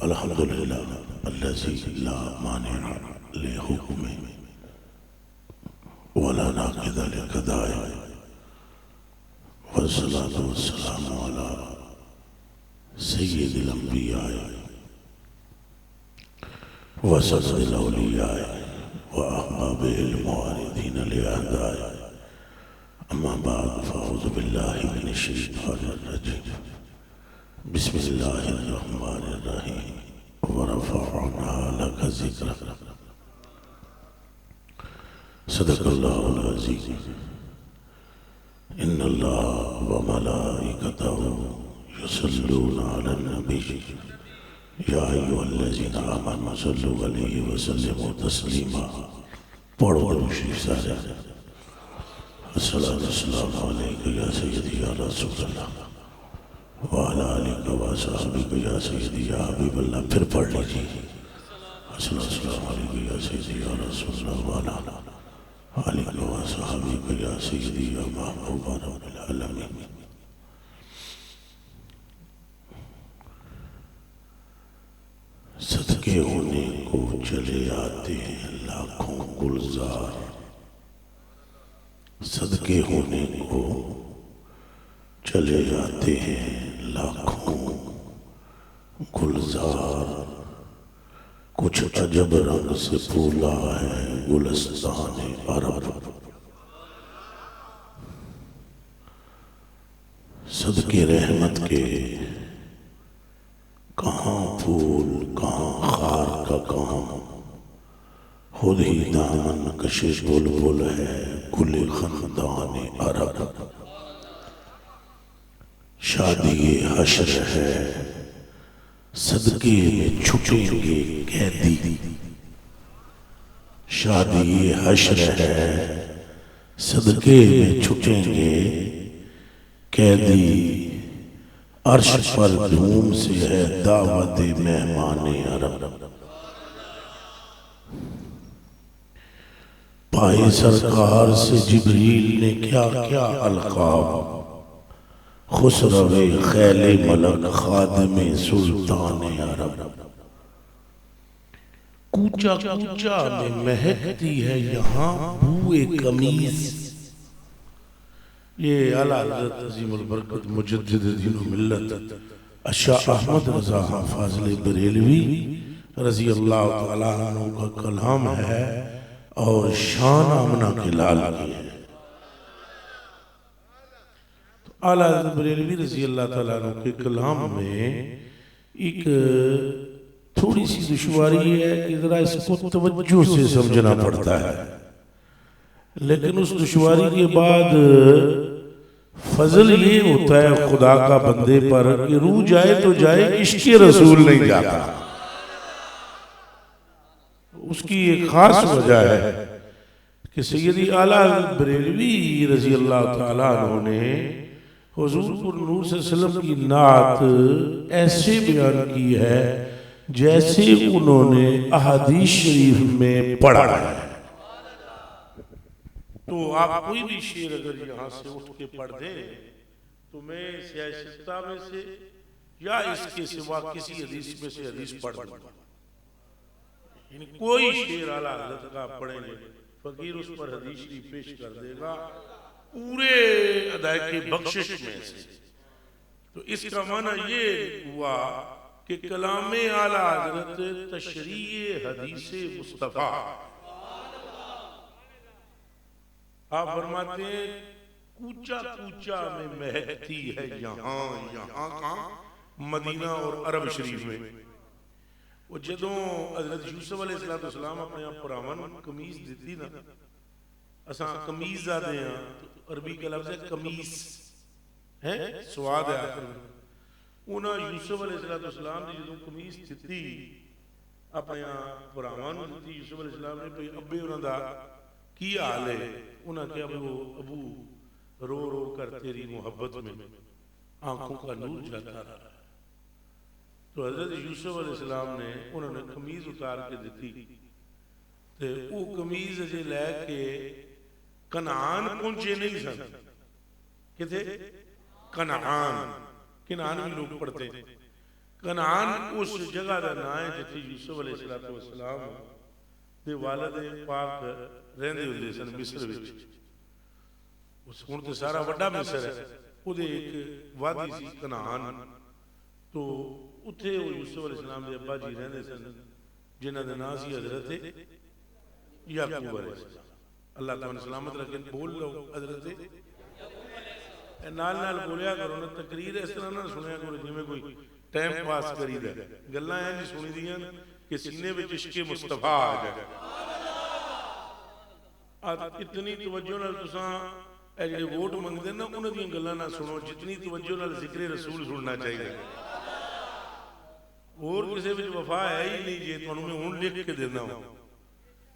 अल्हम्दुलिल्लाह अल्लज़ी ला मानिअ लिहुक्मिही वला नाक़िद लिक़दाइही वस्सलातु वस्सलामु अला सय्यिदिल अंबिया व सय्यिदिल औलिया व अहबाबिल मुआरिदीन लिअहदाए अम्मा बाद फ़अऊज़ु बिल्लाहि मिनश शैतानिर रजीम बिस्मिल्लाहिर रहमानिर रहीम व रफ़अना लका ज़िक्रक सदक़ल्लाहुल अज़ीज़ इन्नल्लाह व मलाइकतहु युसल्लूना अलन नबी या अय्युहल्लज़ीना आमनू सल्लु अलैहि व सल्लिमू तस्लीमा। पढ़ो दुरूद सारे। अस्सलातु वस्सलामु अलैका या सय्यदी या रसूलल्लाह व अला आलिका व अस्हाबिका या सय्यदी या हबीबल्लाह। फिर पढ़ लीजिए। अस्सलातु वस्सलामु अलैका या सय्यदी या रसूलल्लाह व अला आलिका व अस्हाबिका या सय्यदी या महबूब रब्बिल आलमीन। सदके होने को चले आते हैं लाखों गुलजार, सदके होने को चले जाते हैं लाखों गुलजार। कुछ अजब रंग से फूला है गुलस्तान अरब। सदके रहमत के कहाँ फूल कहाँ खार का काम, खुद ही दामन कशिश बुलबुल है गुले खंदान अरब। शादी हश्र है सदके में छुटेंगे कैदी, शादी हश्र है सदके में छुटेंगे कैदी। अर्श पर धूम से है दावत मेहमाने अरब। पाए सरकार से जिब्रील ने क्या क्या अलकाब, खुसरवे खैले मलक खादमे सुल्तान अरब। कूचा कूचा में महकती है यहाँ बूए कमीज। ये आला हज़रत अज़ीमुल बरकत मुजद्दिद दीन व मिल्लत शाह अहमद रज़ा फाज़िल बरेलवी रज़ी अल्लाह तआला अन्हु का कलाम है और शान आमना के लाल की है। तो आला हज़रत बरेलवी रज़ी अल्लाह तआला अन्हु के कलाम में एक थोड़ी सी दुश्वारी है कि जरा इसको तवज्जो से समझना पड़ता है, लेकिन उस दुश्वारी के बाद फजल ये होता है खुदा का बंदे पर कि रूह जाए तो जाए, इश्क़ रसूल नहीं जाता। उसकी एक खास वजह है कि सैयदी आला बरेलवी रज़ी अल्लाह तआला अन्हु ने हुज़ूर नूर सल्लल्लाहु अलैहि वसल्लम की नात ऐसे बयान की है जैसे उन्होंने अहादीस शरीफ में पढ़ा है। तो आप कोई भी शेर अगर यहाँ से उठ के पढ़ दे तो मैं सियासता में से या इसके सिवा किसी हदीस में से हदीस पढ़ दूंगा। कोई शेर आला हज़रत का पढ़ेंगे फकीर उस पर हदीस ही पेश कर देगा पूरे अदाय के बख्शिश में से। तो इसका माना ये हुआ कि कलामे आला हज़रत तशरीह हदीस मुस्तफा। आप फरमाते हैं कूचा कूचा में महकती है यहाँ यहाँ का मदीना और अरब शरीफ में। वो जदों हज़रत यूसुफ अलैहिस्सलाम अपने आप पुरावन कमीज दी ना, असा कमीज आते हैं तो अरबी का लफ्ज़ है कमीज है स्वाद है आखिर में। उन्हें यूसुफ अलैहिस्सलाम ने जदों कमीज दी अपने पुरावन दी यूसुफ अलैहिस्सलाम ने भाई अब्बे उन्होंने की हाल है। उन्होंने कहा वो अबू रो रो कर तेरी मोहब्बत में आंखों का नूर जाता रहा। तो हज़रत यूसुफ अलैहिस्सलाम ने उन्होंने कमीज उतार के दी ते वो कमीज अजे लैके कनान पहुंचे नहीं सन। किथे कनान, किनान भी लोग पढ़ते हैं। कनान उस जगह का नाम है जिथे यूसुफ अलैहिस्सलाम दे वालिद पाक रहंदे हुंदे सन मिस्र विच। उस हुण ते सारा वड्डा मिस्र है, उहदे एक वादी सी कनान, तो उत्थे वो यूसुफ अलैहिस्सलाम दे अब्बा जी रहंदे सन जिन्हां दा नाम सी हजरत याकूब अलैहिस्सलाम। अल्लाह तुहानू सलामत रखे। बोल लो हजरत नाल नाल बोलिया करो ना, तकरीर इस तरह ना सुनिया करो जिवें कोई टाइम पास करीदा। गल्लां इंज सुनी दियां कि सीने विच इश्क़े मुस्तफा आ जाए। इतनी तवज्जो नाल तुसां ए जिहड़े वोट मंगदे ना उन्हां दीयां गल्लां ना सुनो जितनी तवज्जो नाल ज़िक्रे रसूल सुनना चाहिए। होर किसी विच वफा है ही नहीं। जे तुहानू मैं हुण लिख के देना हो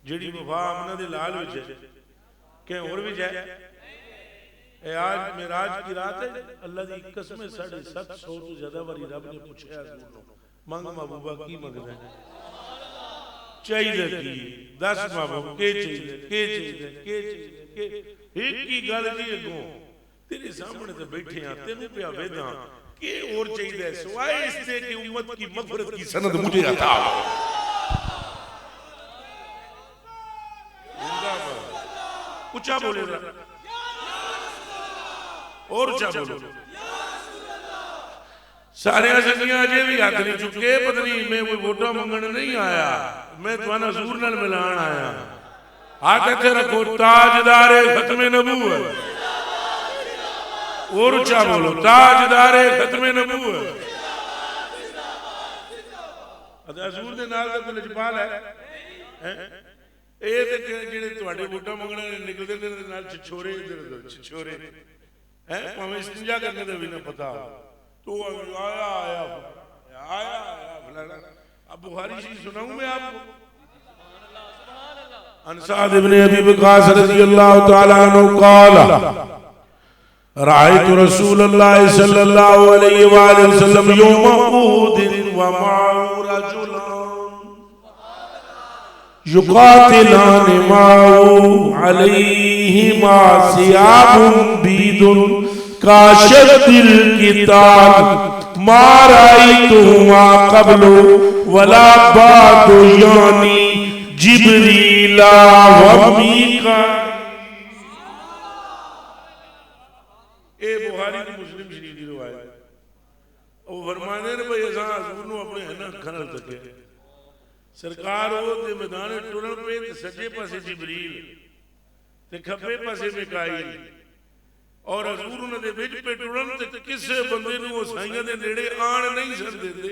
जिहड़ी वफा आमना दे लाल विच है कि होर विच है। आज मेराज की रात है, अल्लाह की कसम 750 तो ज्यादा बारी रब ने पूछा मंग महबूबा की मंगदा है, चाहिए की दस महबूब के चाहिए के चाहिए के चाहिए। एक ही गल जी अगों तेरे सामने तो बैठे हैं, तेनू पिया वेदा के और चाहिए सिवाय इससे कि उम्मत की मग़फ़िरत की सनद मुझे अता हो। ऊंचा बोले और ऊंचा बोलो। सारे संगियां अजे भी हाथ नहीं चुके। पता नहीं मैं कोई वोटा मंगण नहीं आया, मैं तुहानू हज़ूर नाल मिलान आया। हाथ इत्थे रखो, ताजदारे खत्मे नबूवत। और ऊंचा बोलो, ताजदारे खत्मे नबूवत। हज़ूर दे नाल दा कोई लजपाल है? ਇਹ ਤੇ ਜਿਹੜੇ ਤੁਹਾਡੇ ਵੋਟਾਂ ਮੰਗਣ ਨਿਕਲਦੇ ਨੇ ਨਾਲ ਛਛੋਰੇ ਇਧਰ ਛਛੋਰੇ ਹੈ, ਭਾਵੇਂ ਇਸਤਿੰਜਾ करने ਦਾ ਵੀ ਨਾ ਪਤਾ तो आया आया आया फलाना। अब बुखारी शरीफ सुनाऊं मैं आपको। अन सअद इब्न अबी वक़ास रज़ियल्लाहु तआला अन्हु क़ाल रअयतु रसूलल्लाह सल्लल्लाहु अलैहि वसल्लम यौम उहुद व मअहु रजुलान युक़ातिलान मअहु अलैहिमा सियाबुन बीदुन काशद्दिल क़िताल मा रअयतुहुमा क़ब्लु वला बादु यानी जिब्रीला व मीकाईल। ए बुखारी की मुस्लिम शरीफ की रिवायत। ओ फरमाते ने भाई असां हज़ूर नूं अपने हन्ना अखां नाल तक्किया, सरकार वो ते मैदान टुरन पे ते सज्जे पासे जिब्रील ते खब्बे पासे मीकाईल और हज़ूर उन्हां दे विच पे टुरन ते किसे बंदे नूं ओ साईयां दे नेड़े आण नहीं सन देंदे।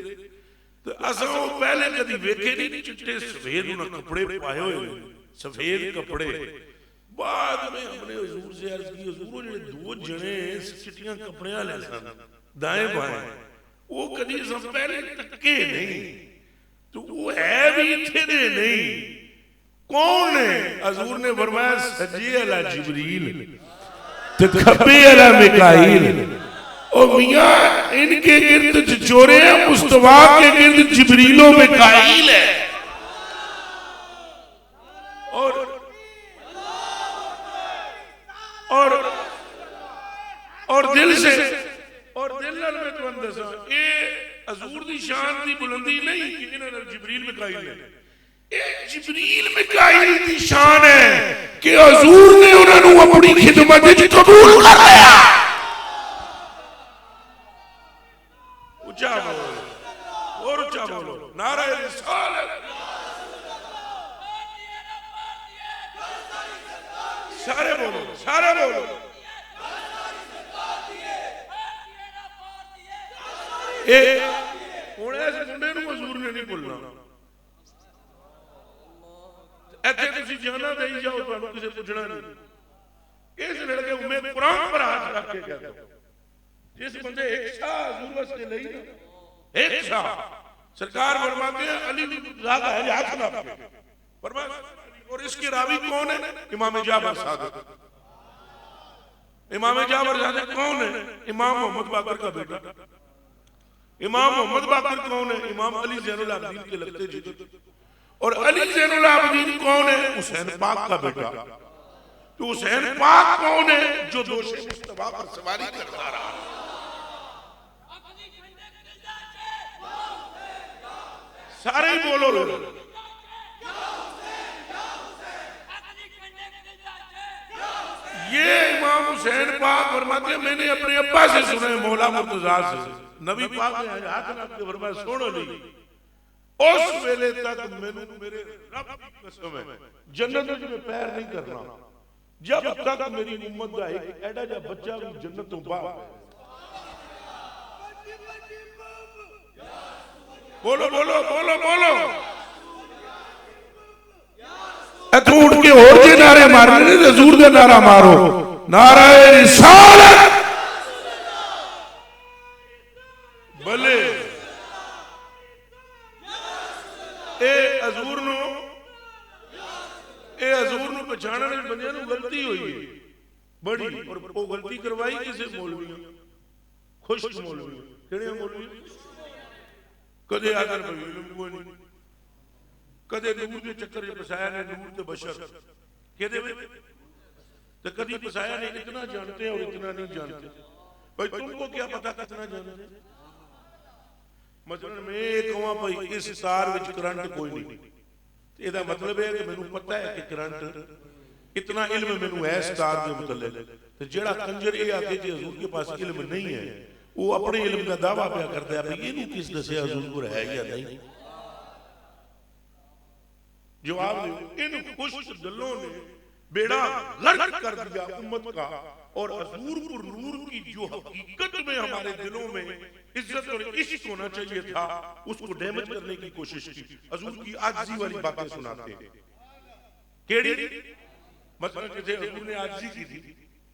ते असां ओ पहले कदी वेखे नहीं, चिट्टे सफेद उन्हां कपड़े पाए हुए, सफेद कपड़े। बाद में हमने हज़ूर से अर्ज की, हज़ूर वो जिहड़े दो जने चिट्टियां कपड़े वाले सन दाएं बाएं, वो कदी असां पहले तक्के नहीं, तो वो है भी इत्थे दे नहीं। कौन है? हज़ूर ने फरमाया सज्जे अला जिब्रील ते खब्बे अला मीकाईल। ओ मियां इनके गिर्द छिछोरे हैं, मुस्तफा के गिर्द जिब्रीलो मीकाईल है। और दिल से और दिल नाल मैं तुहानू दसां ए हज़ूर दी शान दी बुलंदी नहीं कि इन्हां नाल जिब्रील मीकाईल है। ए जिब्रील मीकाईल दी शान है कि हज़ूर ने उन्हां नू अपनी खिदमत विच कबूल कर लिया। ऊंचा बोलो और ऊंचा बोलो, नारा रिसालत। सारे बोलो, सारे बोलो। हुण इस मुंडे नूं हज़ूर ने नहीं भुलना। इत्थे तुसीं जाना देई जाओ, तुहानूं किसे पुछना नहीं। इस लड़के उम्मे कुरान पर हाथ रख के कह दो, जिस बंदे एक शाह हज़ूर वास्ते लई ना, एक शाह सरकार फरमाते हैं अली ज़ादा है हाथ ना फरमाया। और इसके रावी कौन है? इमाम जाबर सादिक। इमाम जाबर सादिक कौन है? इमाम मोहम्मद बाकर का बेटा। इमाम मोहम्मद बाकर कौन है? इमाम अली ज़ैनुल आबिदीन के लगते जिगर। और अली ज़ैनुल आबिदीन कौन है? हुसैन पाक का बेटा। तो हुसैन पाक कौन है? जो दोषे मुस्तफा पर सवारी करता रहा। सारे ही बोलो। ये इमाम हुसैन पाक फरमाते हैं मैंने अपने अब्बा से सुना है, मौला मुर्तजा से, नबी पाक ने हाथ रख के फरमाया सुनो ली, उस वेले तक मैंने मेरे रब की कसम है जन्नत में पैर नहीं करना जब तक मेरी उम्मत का एक एडा जा बच्चा भी जन्नत तो बाहर। बोलो बोलो बोलो बोलो। तू उठ के और जे नारे मारने ने हजूर दे नारा मारो, नाराए रिसालत भले ए हजूर नु पछाणने बंदे नु गलती हुई है बड़ी, और वो गलती करवाई किसे? मौलवी खुश मौलवी केड़े मौलवी कदे आकर इल्म कोई नहीं, कदे नूर के चक्कर च फसाया ने नूर ते बशर केदे तो कभी फसाया ने इतना जानते और इतना नहीं जानते। भाई तुमको क्या पता कितना जानते? मतलब मैं कहूं भाई इस तार विच करंट कोई नहीं, ਇਹਦਾ मतलब है कि मैनू पता है कि करंट इतना इल्म मैनू है इस तार के मुतल्लिक, तो जेड़ा कंजर ये आके कि हुजूर के पास इल्म नहीं है वो अपने इल्म का दावा पिया करता है भाई इनू किस दसिया हुजूर को है या नहीं। जवाब दो, इन खुश दिलों ने बेड़ा गर्क कर दिया उम्मत का, और हजूर पर नूर की जो हकीकत में हमारे दिलों में इज्जत और इश्क होना चाहिए था उसको डैमेज करने की कोशिश की। हजूर की आजिज़ी वाली बातें सुनाते हैं। केड़ी मतलब जैसे हजूर ने आजिज़ी की थी,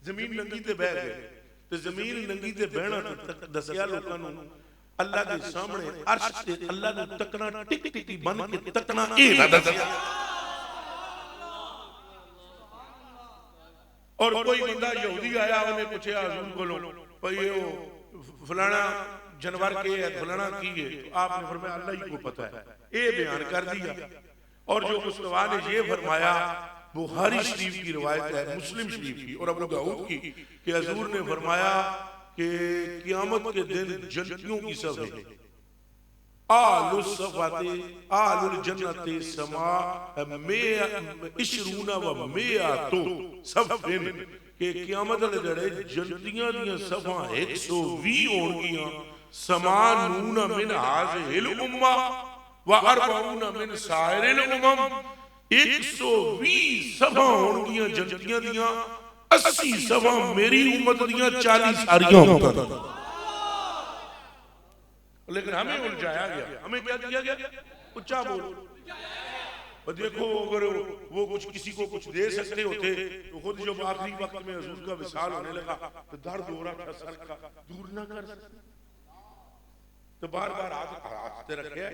जमीन नंगी ते बह गए, तो जमीन नंगी ते बहना दसिया लोगों को अल्लाह के सामने अर्श ते अल्लाह को तकना टिक टिकी बन के तकना ए ना दसिया। और कोई बंदा यहूदी आया उन्हें पूछा हजूर को भाई वो फलाना जानवर के है फलाना की है, तो आपने फरमाया अल्लाह ही को पता है, ये बयान कर दिया। और जो मुस्तफा ने ये फरमाया बुखारी शरीफ की रिवायत है, मुस्लिम शरीफ की और अबू दाऊद की, कि हजूर ने फरमाया कि क़यामत के दिन जन्नतियों की सफ़े आलुस सफ़ाते आलुल जन्नते समा इशरूना व मियातो सफ़िन, कि क़यामत वाले जड़े जन्नतियां दियां सफ़ा 120 होणगियां, समानूना मिन हाज़िहिल उम्मा व अरबाऊना मिन साइरिल उमम, 120 सफ़ा होणगियां जन्नतियां दियां, 80 सफ़ा मेरी उम्मत दियां, 40 सारियां उम्मत। लेकिन हमें उलझाया गया, हमें क्या दिया गया? उच्चा बोलो। और देखो अगर वो कुछ किसी को कुछ दे सकते होते तो खुद जब आखिरी वक्त में हजूर का विसाल होने लगा तो दर्द हो रहा था सर का, दूर ना कर सकते, तो बार बार हाथ रखे,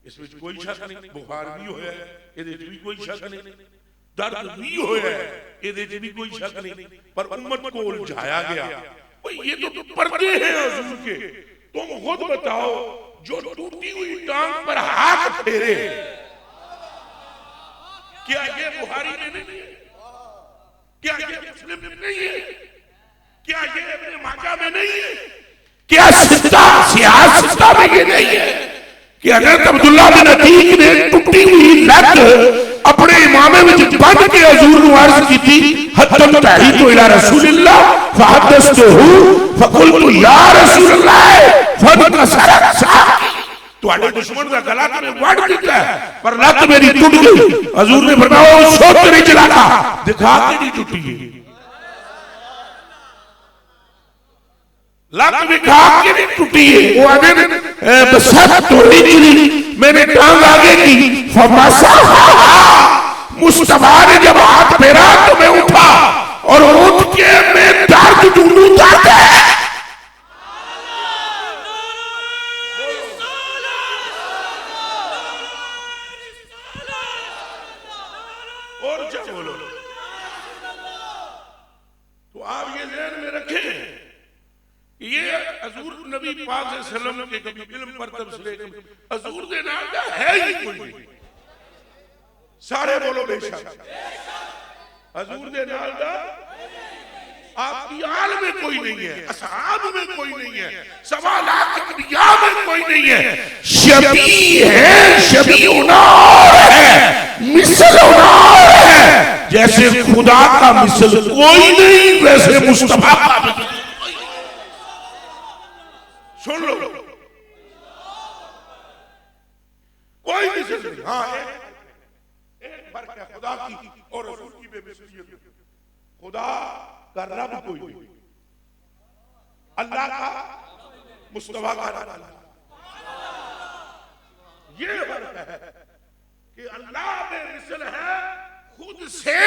इसमें कोई शक नहीं, बुखार भी होया है ਇਹਦੇ भी कोई शक नहीं, दर्द भी होया है ਇਹਦੇ भी कोई शक नहीं, पर उम्मत को उलझाया गया। ये तो पर्दे हैं हजूर के, तुम खुद बताओ जो टूटी हुई टांग पर हाथ फेरे, क्या ये बुखारी में नहीं है? क्या ये मुस्लिम में नहीं है? क्या ये अपने माजा में नहीं है? क्या सियासत में ये नहीं है कि हज़रत अब्दुल्ला बिन अतीक ने टूटी हुई लत अपने इमामे में बंद के हजूर को अर्ज की थी, हत्तम तहीतु इला रसूलिल्लाह फहदस्तहु फकुलतु या रसूलल्लाह फदकसरक साकी, तुम्हारे दुश्मन का गला तुम्हें वाड़ देता है पर लत मेरी टूट गई। हजूर ने फरमाया वो सोच नहीं चलाता, दिखा के नहीं टूटी है, लत दिखा के नहीं टूटी है। वो आगे बसत तोड़ी नहीं, मैंने टांग आगे की, फमसा मुस्तफा ने जब हाथ फेरा तो मैं उठा और उठ के मैं दर्द ढूंढू दर्द है। और क्या बोलो, तो आप ये ध्यान में रखें, ये हजूर नबी पाक सल्लल्लाहु अलैहि वसल्लम के कभी इल्म पर तबसरे हजूर दे नाम का है ही कोई नहीं, सारे बोलो बेशक हजूर दे नाल दा आपकी आल में कोई नहीं है, असहाब में कोई नहीं है, 1.25 लाख अंबिया में कोई नहीं है। शबी है, शबी उनार है, मिसल उनार है। जैसे खुदा का मिसल कोई नहीं, वैसे मुस्तफा का मिसल कोई नहीं। सुन लो, कोई मिसल नहीं। हाँ, एक फर्क है खुदा की और रसूल की बेमिसलियत। खुदा का रब कोई नहीं, अल्लाह का मुस्तफा का रब। ये फर्क है कि अल्लाह बेमिसल है खुद से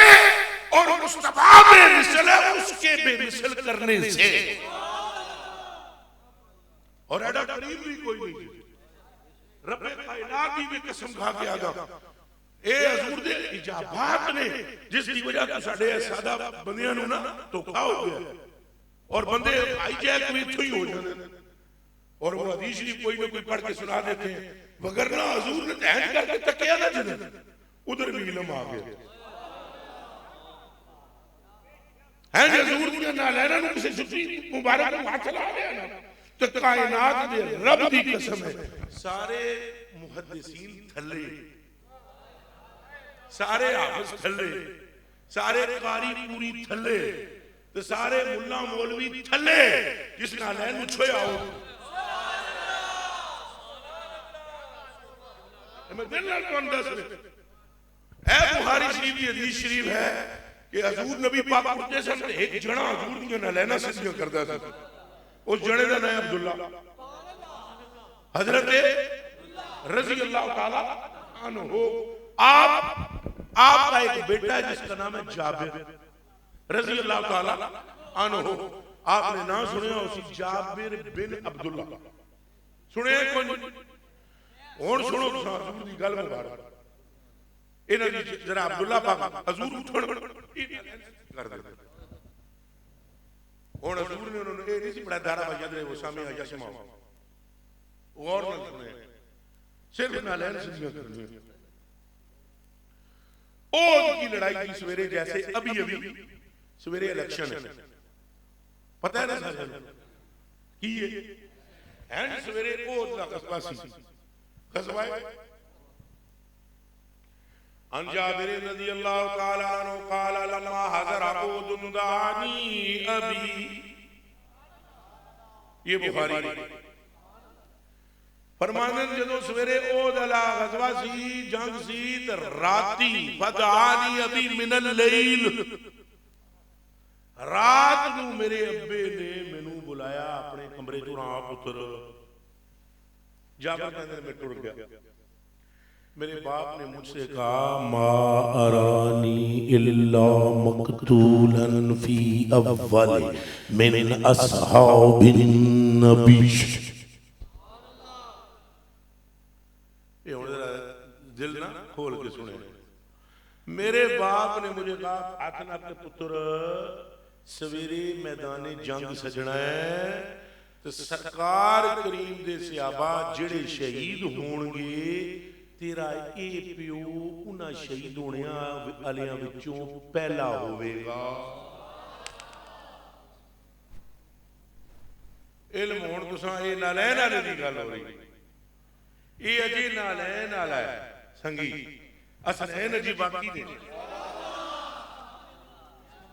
और मुस्तफा बेमिसल है उसके बेमिसल करने से। और एडा करीब भी कोई नहीं। रब्बे कायनात की भी कसम खा के आगा ए हजूर दे इजाबात ने जिसकी वजह तो साडे सादा बंदियां नु ना धोखा हो गया और बंदे हाईजैक भी इत्थों ही हो जाते हैं और वो हदीस भी कोई ना कोई पढ़ के सुना देते हैं। मगर ना हजूर ने ध्यान करके तकिया ना जने उधर भी इल्म आ गया है। हजूर दी नालैना नु किसी जुती मुबारक नु हाथ ला लिया ना तो कायनात दे रब दी कसम है सारे मुहद्दिसीन थल्ले, सारे हाफिज थल्ले, सारे कारी पूरी थल्ले, तो सारे मुल्ला मौलवी थल्ले जिस नालैन नु छोया हो। मैं दिल नाल तुहानू दस ऐ बुखारी शरीफ की हदीस शरीफ है कि हजूर नबी पाक उठते सन एक जणा हजूर दी नालैना सिद्धियां करदा सी। उस जणे दा नाम अब्दुल्ला हजरत रजी अल्लाह ताला अन्हु। आपका एक बेटा है जिसका नाम है जाबिर रजी अल्लाह ताला अन्हु। आपने नाम सुनिया उसी जाबिर बिन अब्दुल्ला सुने कोई हुण सुनो हजूर दी गल मुबारक इन्हां दी जरा अब्दुल्ला पाक हजूर उठण कर दे। हुण हजूर ने उन्होंने ये नहीं सी पढ़ाया दारा वजद वो सामे यशमा और ना सुने सिर्फ नालैन सिद्धियां करनी। ओद की लड़ाई की सवेरे जैसे अभी अभी सवेरे इलेक्शन है पता है ना सारे की है सवेरे ओद का कस्बा सी कस्बा है। अन जाबिर रज़ियल्लाहु तआला अन्हु क़ाल लम्मा हज़र ओद दानी अबी। ये बुखारी फरमाने जदों सवेरे ओद अला गज़वा सी जंग सी ते राती फदानी अबी मिनल लैल रात नू मेरे अब्बे ने मैनू बुलाया अपने कमरे चों आ पुत्र। जाबिर कहंदे मैं टुर गया। मेरे बाप ने मुझसे कहा मा अरानी इल्ला मक़तूलन फी अव्वल मिन अस्हाबिन नबी। दिल ना खोल के सुने। मेरे बाप ने मुझे कहा हाथ ना अपने पुत्र सवेरे मैदान जंग सजना है तो सरकार करीम दे सहाबा जिहड़े शहीद होणगे तेरा ये प्यो उन्हां शहीद होने वालियां विचों पहला होवेगा। इल्म हुण तुसां ये नालैन वाले दी गल हो रही ये अजे नालैन वाला है संगी हसनैन अजी बाकी ने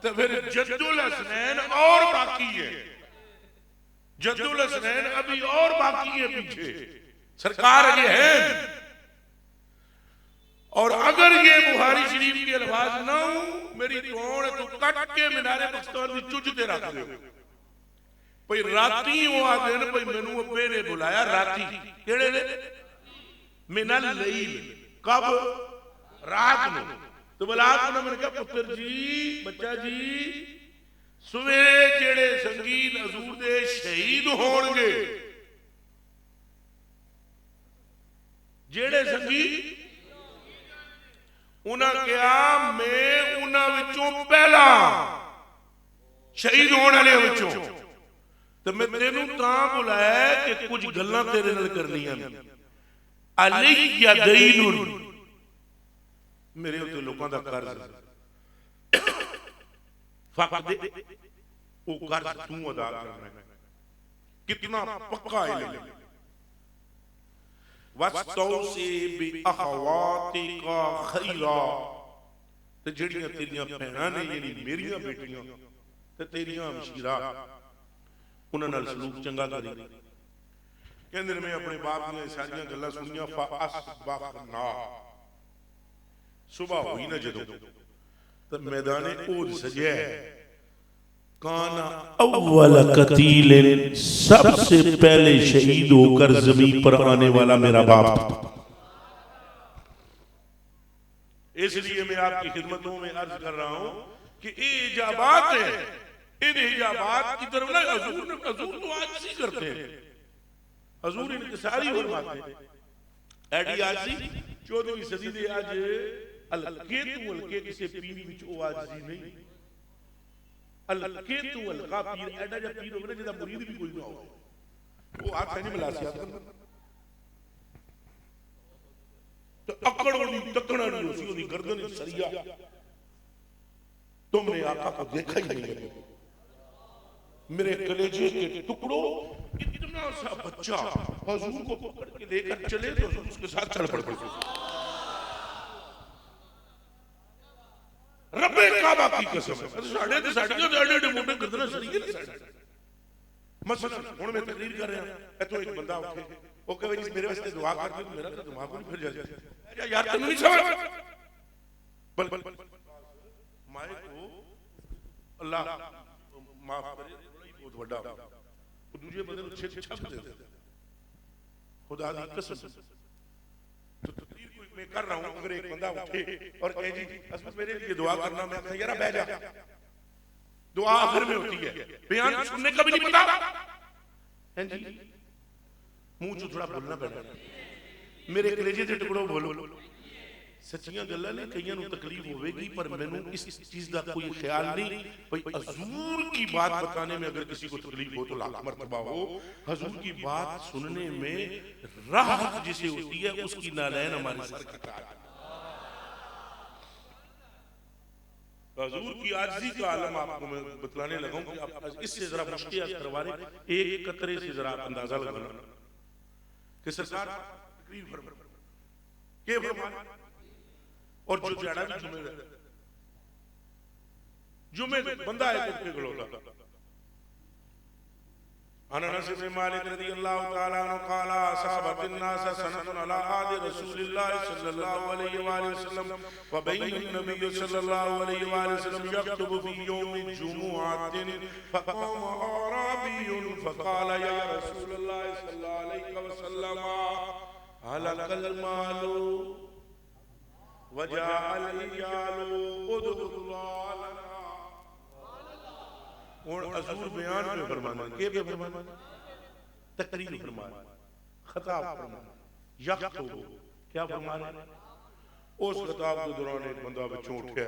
तो फिर जद्दुल हसनैन और बाकी है। जद्दुल हसनैन अभी और बाकी है पीछे सरकार अगे है। और अगर ये बुखारी शरीफ के अल्फाज ना हो मेरी तोड़ तो कट के मीनारे पाकिस्तान की चुज ते रख दो भाई राती वो आ दिन भाई मैनू अब्बे ने बुलाया राती केड़े ने मिनल लैल कब रात में तो बुला के मैंने कहा पुत्र जी बच्चा जी सवेरे जेड़े संगीत हजूर दे शहीद होणगे जेड़े संगीत उन्हें कहा मैं उन्हां विचों पहला शहीद होने वाले विचों तो मैं तेनू तां बुलाया कि कुछ गल्लां तेरे नाल करनियां ने। अलैया दैनुन मेरे उत्ते लोकां दा कर्ज फकद वो कर्ज तू अदा करना है। कितना पक्का इल्म है। वस्तौसी बिअखवातिका खैरा, ते जेड़ियां तेरियां भैणां ने यानी मेरियां बेटियां ते तेरियां हमशीरा उन्हां नाल सलूक चंगा करी। कहंदे ने मैं अपने बाप दी सारियां गल्लां सुनियां। फअसबहना, सुबह हुई ना जदों ते मैदाने ओद सजया है। काना अव्वल कतील, सबसे पहले शहीद होकर जमीन पर आने वाला मेरा बाप था। इसलिए मैं आपकी खिदमतों में अर्ज कर रहा हूं कि ये इजाबात है, इन इजाबात की तरफ ना हजूर तो आजिज़ी करते हैं, हजूर इनकिसारी फरमाते हैं। एडी आजिज़ी 14वीं सदी दे आज हल्के तू हल्के किसी पीर विच ओ आजिज़ी नहीं। हल्के तू हल्का पीर एडा जा पीर होवे ना जिहदा मुरीद भी कोई ना हो, वो हाथ नहीं मिला सियात करदा तो अकड़ वाली तकड़ा नहीं होती, उसकी गर्दन सरिया। तुमने आका को देखा ही नहीं है। मेरे कलेजे के टुकड़ों, इतना सा बच्चा हुजूर को पकड़ के लेकर चले तो उसके साथ चल पड़े। रब्बे काबा की कसम है, साढ़े ते साड़ियां एडे मोटे गर्दन सरिये नहीं साड़े। मसलन हुण मैं तकरीर कर रहा, इथों एक बंदा उठे, वो कहे जी मेरे वास्ते दुआ कर दो, मेरा तो दिमाग नहीं फिर जाता यार, तुम नहीं समझ। बल माए को अल्लाह माफ करे, बहुत बड़ा वो दूसरे बंदे को छेद छप दे खुदा दी कसम। तो तकरीर कोई मैं कर रहा हूं, अगर एक बंदा उठे और कहे जी असल मेरे लिए दुआ करना, मैं कहता यार बैठ जा, दुआ आखिर में होती है, बयान सुनने का भी नहीं पता हैं जी, मुंह चो थोड़ा बोलना पैना। मेरे कलेजे के टुकड़ों बोलो, सच्चियां गल्लां ने कईयां नूं तकलीफ होवेगी, पर मैनूं इस चीज का कोई ख्याल नहीं भाई हजूर की बात बताने में अगर किसी को तकलीफ हो तो लाख मर्तबा हो। हजूर की बात सुनने में राहत जिसे होती है उसकी नालैन हमारे सर का ताज। हजूर की आजिज़ी का आलम आपको मैं बतलाने लगा हूं कि आप इससे जरा मुश्किल करवा रहे, एक कतरे से जरा अंदाजा लगाना कि सरकार तकरीर के फरमान और जो जड़ा भी जुमे बंदा है कुछ के खड़ोता। अनस इब्न मालिक रज़ियल्लाहु तआला अन्हु क़ाला असहाबतिन नास सनतुन अला आदि रसूलिल्लाह सल्लल्लाहु अलैहि वसल्लम व बैन नबी सल्लल्लाहु अलैहि वसल्लम यक्तुबु फी यौमि जुमुअतिन फक़ाम अराबियुन फक़ाला या रसूलल्लाह सल्लल्लाहु अलैहि वसल्लम हलकल मालु वजाअल इयालु उदुल्लाह लना। और हजूर बयान में फरमाना के पे फरमाना तकरीर फरमाना खिताब फरमाना यक्तुबु क्या फरमाना। उस खिताब के दौरान एक बंदा बच्चों उठा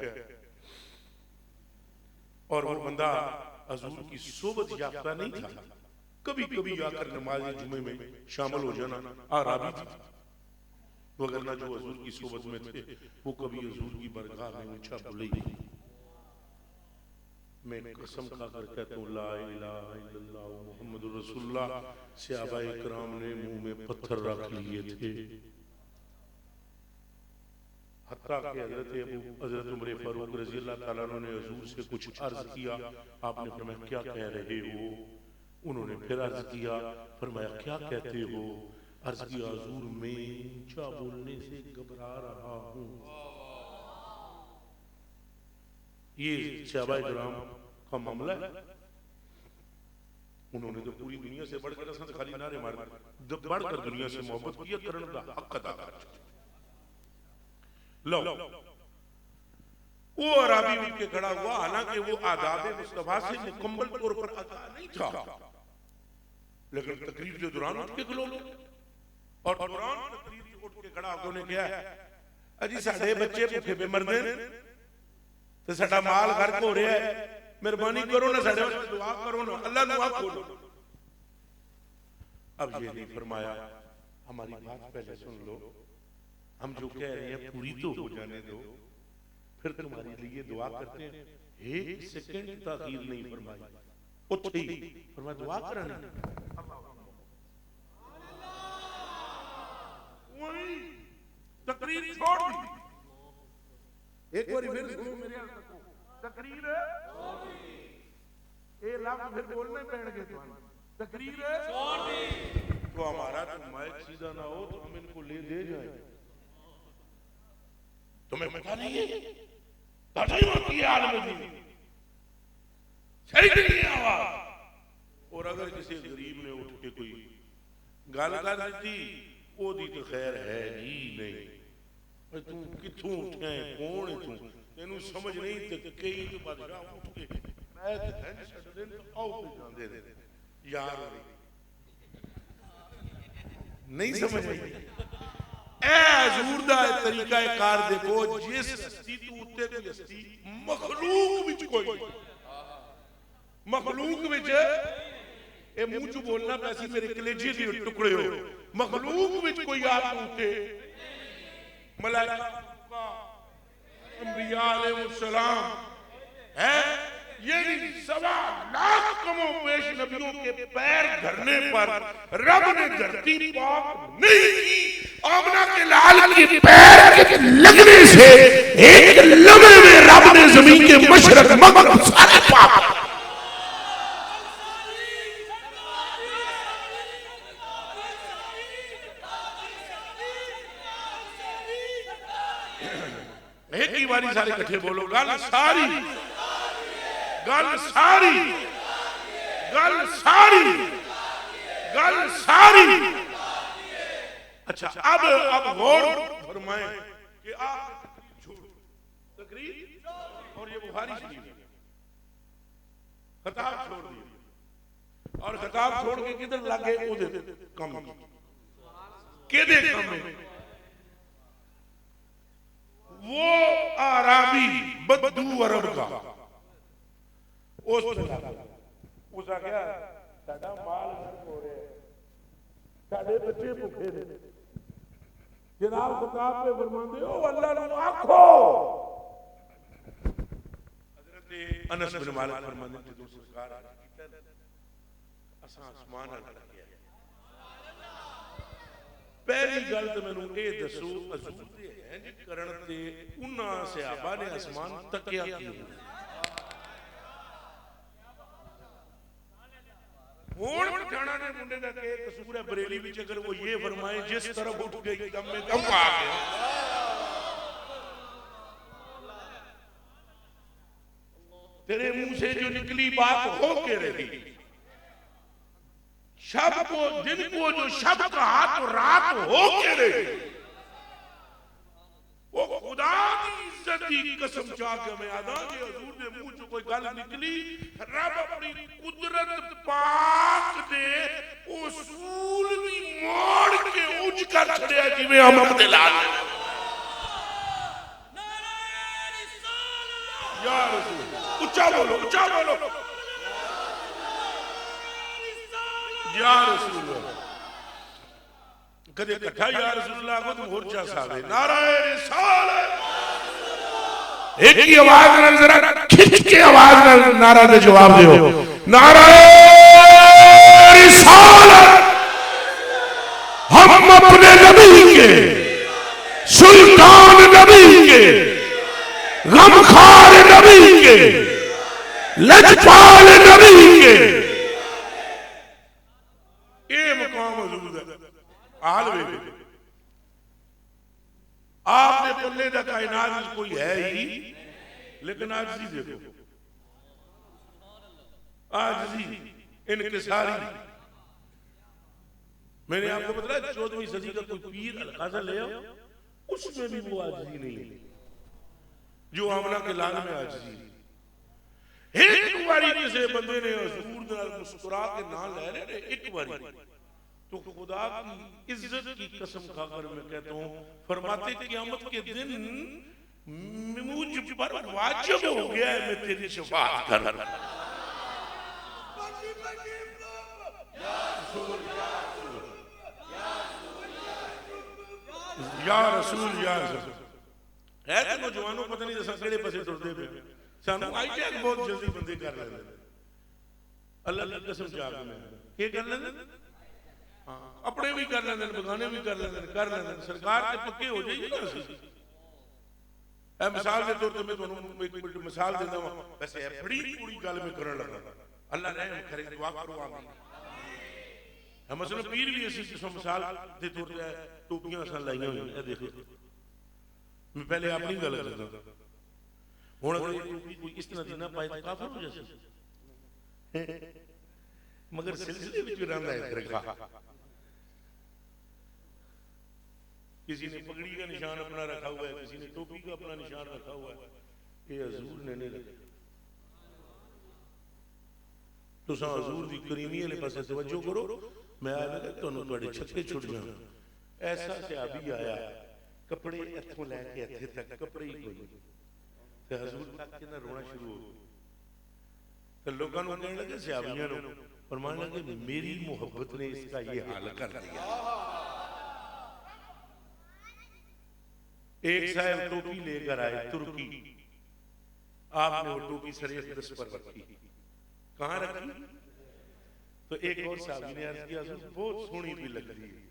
और वो बंदा हजूर की सोबत याफ्ता नहीं था, कभी कभी आकर नमाज जुमे में शामिल हो जाना आराबी था, वगरना जो हजूर की सोबत में थे वो कभी हजूर की बरगाह में ऊंचा बोले ही। मैं कसम खाकर कहता हूँ ला इलाहा इल्लल्लाह मुहम्मदुर रसूलुल्लाह, सहाबाए किराम ने मुंह में पत्थर रख लिए थे। हत्ता कि हजरत उमर फारूक रज़ी अल्लाह ताला अन्हु ने हजूर से कुछ अर्ज किया, आपने फरमाया क्या कह रहे हो। उन्होंने फिर अर्ज किया, फरमाया क्या कहते हो। अर्ज किया हजूर मैं ऊंचा बोलने से घबरा रहा हूं। ये सहाबाए किराम का मामला है। उन्होंने तो पूरी दुनिया से बढ़कर असद खाली नारे मार बढ़कर दुनिया से मोहब्बत किया करने का हक अदा कर। लो वो अराबी उठ के खड़ा हुआ, हालांकि वो आदाब मुस्तफा से मुकम्मल तौर पर आगा नहीं था, लेकिन तकरीर के दौरान उठ के खलो और दौरान तकरीर के उठ के खड़ा होकर उन्हें क्या अजी साडे बच्चे भूखे पे मरदे ते साडा माल गर्क हो रहा है, मेहरबानी करो ना साडे वास्ते दुआ करो ना, अल्लाह दुआ खोलो। अब ये नहीं फरमाया हमारी बात पहले सुन लो, हम जो कह रहे हैं पूरी तो हो जाने दो, फिर तुम्हारे लिए दुआ करते हैं। एक सेकंड ताखीर नहीं फरमाई। उत्थे ही फरमाया दुआ करनी तकरीर छोड़ दी। एक बार फिर सुनो मेरे तकरीर ये लफ्ज़ फिर बोलने पैणगे तकरीर छोड़ दी। तो हमारा तो माइक सीधा ना हो तो हम इनको ले दे जाए। तुम्हें पता नहीं है और अगर किसी गरीब ने उठ के कोई गल कर दी ओदी तो खैर है ही नहीं। तू किथों उठा है कौन है तू तेनू समझ नहीं ते कई तो बादशाह उठ के मैं ते धन छड़ दे तो आओ पे जांदे ने यार नहीं समझ आई। ए हजूर दा तरीका कार देखो जिस हस्ती तू उत्ते कोई हस्ती मखलूक विच कोई मखलूक विच ए मुंह चो बोलना पैसी मेरे कलेजे दे टुकड़े हो मखलूक विच कोई आप उठे मलाइका अंबिया अलैहिस्सलाम है ये सवा लाख कमो पेश नबियों के पैर धरने पर रब ने धरती पाक नहीं की। आमना के लाल के पैर के लगने से एक लम्हे में रब ने जमीन के मशरक मगरब सारे पाक। एक ही बारी सारे इकट्ठे बोलो गल सारी गल सारी गल सारी गल सारी। अच्छा अब गौर फरमाएं कि आप तकरीर और ये बुखारी शरीफ खिताब छोड़ दिए और खिताब छोड़ के किधर लगे ओदे कम केदे कम वो आराबी बद्दू अरब का उस आख्या साडा माल हो रहा है साडे बच्चे भुखे ने जनाब खिताब पे फरमांदे ओ अल्लाह नू आखो। हजरत अनस बिन मालिक फरमांदे जदों सरकार कीता असां आसमान अल गया पहली गल तो मैनू ये दसो हजूर दे इंज करन ते उन्हां सहाबा ने आसमान तकिया क्यों। हुण पठाना ने मुंडे दा के कसूर है बरेली विच अगर वो ये फरमाए जिस तरफ उठ गई कम में कम आ गया। तेरे मुंह से जो निकली बात हो के रही शब को दिन को जो शब कहा तो रात हो के रही। वो खुदा की इज्जत की कसम चाह के मैं आदा कि हजूर दे मुंह से कोई गल निकली रब अपनी कुदरत पाक दे उसूल भी मोड़ के उज कर छड़िया जिवें अमर दे लाल। या रसूल ऊंचा बोलो या रसूल कदे इकट्ठा या रसूलुल्लाह को तुम मोर्चा सावे नाराए रिसालत एक ही आवाज में जरा खिंच के आवाज में नारा दे जवाब दो नाराए रिसालत। हम अपने नबी के सुल्तान नबी के गमखार नबी के लजपाल नबी के ये मकाम मौजूद है। आपने पल्ले का कायनात कोई है ही लेकिन आजिज़ी देखो आजिज़ी इनकिसारी। मैंने आपको बताया 14वीं सदी का कोई पीर अलकाज़ा ले आओ उसमें भी वो आजिज़ी नहीं है जो आमना के लाल में आजिज़ी। एक बारी किसी बंदे ने हुजूर नाल मुस्कुरा के ना ले रहे एक बारी तो खुदा की इज्जत की कसम खाकर मैं कहता हूं फरमाते क़यामत के दिन मुझ पर वाजिब हो गया है मैं तेरी शफाअत कर या रसूल या रसूल है तो नौजवानों पता नहीं दसा केड़े पासे टुरदे पे सानू आई टैग बहुत जल्दी बंदे कर लेंदे अल्लाह की कसम जाग में के कर लेंगे। हाँ अपने भी कर लेंगे, बगाने भी कर लेंगे, सरकार के पक्के हो जाइए ना। मिसाल के तौर पर मैं तुम्हें एक मिसाल देता हूँ, वैसे बड़ी पूरी गल में करने लगा, अल्लाह रहम करे, दुआ करो आमीन। मसलन पीर भी ऐसी मिसाल के तौर पर टोपियां असां लाइयां हुई है, देखो मैं पहले अपनी गल करदा हुण अगर टोपी कोई इस तरह दी ना पाए तो काफिर हो जाए, मगर सिलसिले विच रंदा है दरगाह। किसी ने पगड़ी का निशान अपना रखा हुआ है, किसी ने टोपी का अपना निशान रखा हुआ है, ये हजूर ने नहीं रखा। तुसां हजूर दी करीमी वाले पासे तवज्जो करो। मैं आया लगा तुहानूं तुहाडे छक्के छुट जाण। ऐसा सहाबी आया कपड़े इत्थों लैके इत्थे तक कपड़े ही कोई, ते हजूर तक के ना रोना शुरू हो गया। तो लोगों को कहने लगे, सहाबियां नूं फरमान लगे, मेरी मोहब्बत ने इसका ये हाल कर दिया। एक साहब टोपी लेकर आए तुर्की, आपने वो टोपी सरे दस पर रखी, कहाँ रखी? तो एक और साहबी ने अर्ज किया, बहुत सोहनी भी लग रही है।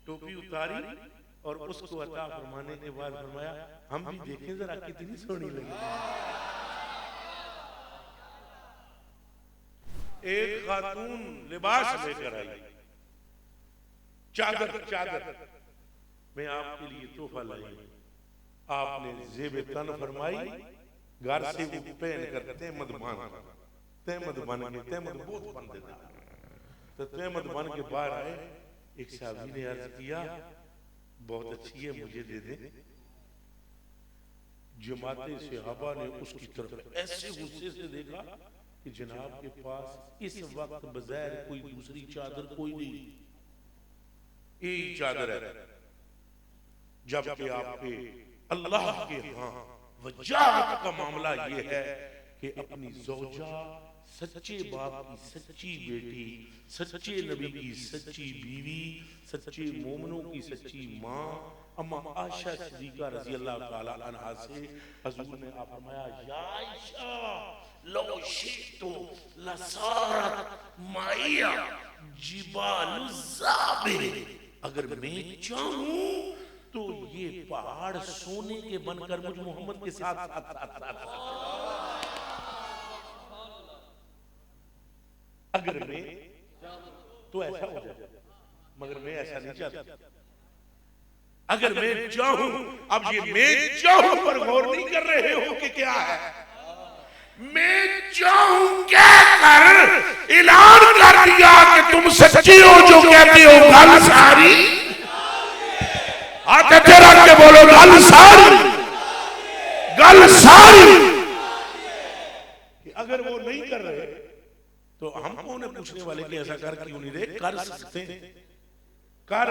टोपी उतारी और उसको अता फरमाने के बाद फरमाया, हम भी देखें जरा कितनी सोहनी लगी। एक खातून लिबास लेकर आई, चादर, मैं आपके लिए तोहफा लाई। आपने जेबे तन फरमाई, घर से वो पहन कर तहमद बन के तहमद बहुत बन देता, तो तहमद बन के बाहर आए। एक साहबी ने अर्ज किया, बहुत अच्छी है, मुझे दे दे। जमाते सहाबा ने उसकी तरफ ऐसे गुस्से से देखा कि जनाब के पास इस वक्त बगैर कोई दूसरी चादर कोई नहीं, यही चादर है। जबकि आपके अल्लाह के यहाँ वजाहत का मामला ये है कि अपनी ज़ौजा, सच्चे बाप की सच्ची बेटी, सच्चे नबी की सच्ची बीवी, सच्चे मोमनों की सच्ची माँ अम्मा आयशा सिद्दीक़ा रज़ी अल्लाह ताला अन्हा से हजूर ने आप फरमाया, या आयशा लो शितु लसारत माइया जिबालु ज़ाबिर, अगर मैं चाहूं तो ये पहाड़ सोने के बनकर मुझ मोहम्मद के साथ अगर मैं तो ऐसा हो जाए, मगर मैं ऐसा नहीं चाहता। अगर मैं चाहूं, अब ये मैं चाहूं पर गौर नहीं कर रहे हो कि क्या है। मैं चाहूं क्या कर ऐलान कर दिया कि तुम सच्ची हो जो कहते हो, गल सारी आते तेरा के बोलो, गल सारी। अगर वो नहीं कर रहे तो हम कौन है पूछने वाले कि ऐसा कर क्यों नहीं रहे? कर सकते कर।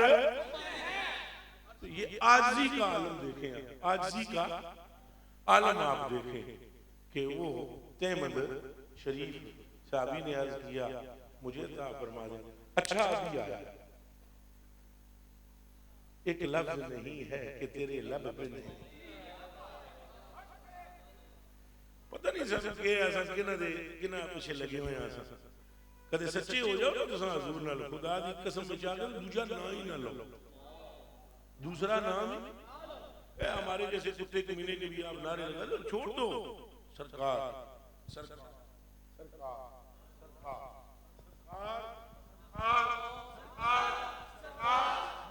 तो ये आजी का आलम देखें, आजी का आलम आप देखें कि वो तहमद शरीफ साहबी ने अर्ज किया, मुझे अता फरमा दे। अच्छा अभी आया, एक लफ्ज नहीं है कि तेरे लब पे नहीं। पता नहीं सब के ऐसा किना पीछे लगे हुए हैं। कदे सच्चे हो जाओ तो हजूर ना लो, खुदा दी कसम बचा कर दूसरा ना ही ना लो, दूसरा नाम हमारे जैसे कुत्ते कमीने के भी आप नारे लगा दो, छोड़ दो सरकार सरकार सरकार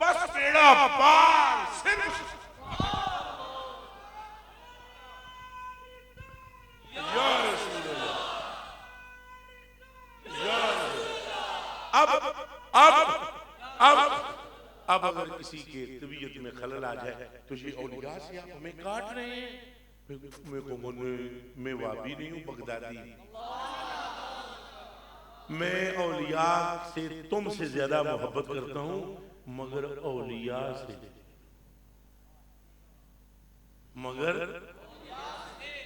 बस बेड़ा पार सिर्फ अब अगर किसी के तबीयत में खलल आ जाए तो ये औलिया से आप हमें काट रहे हैं। मैं वाबी नहीं हूं, बगदादी। मैं औलिया से तुमसे ज्यादा मोहब्बत करता हूं, मगर औलिया से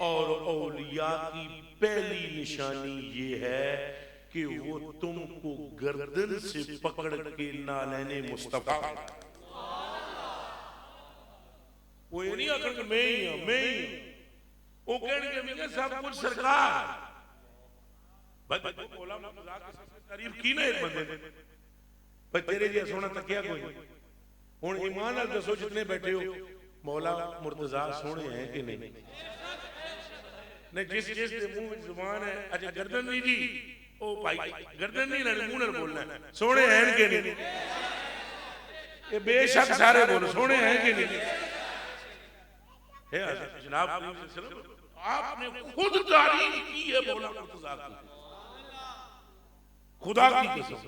और औलिया की पहली निशानी ये है कि वो तुमको गर्दन से पकड़ के नालैने मुस्तफा, वो ये नहीं आकर के मैं ही हूं, वो कहने के सब कुछ सरकार। बस मौला मुर्तजा की तारीफ की ना एक बंदे ने, भाई तेरे जिहा सोना तकिया कोई नहीं। हुण ईमान नाल दसो जितने बैठे हो, मौला मुर्तजा सोने हैं कि नहीं? नहीं, जिस जिस दे मुंह में जुबान है, अच्छा गर्दन नहीं जी, ओ भाई गर्दन नहीं ना मुंह नाल बोलना है, सोने हैं कि नहीं? ये बेशक सारे बोलो सोने हैं कि नहीं? है जनाब आपने खुद तारीफ की है मौला मुर्तजा की, खुदा की कसम।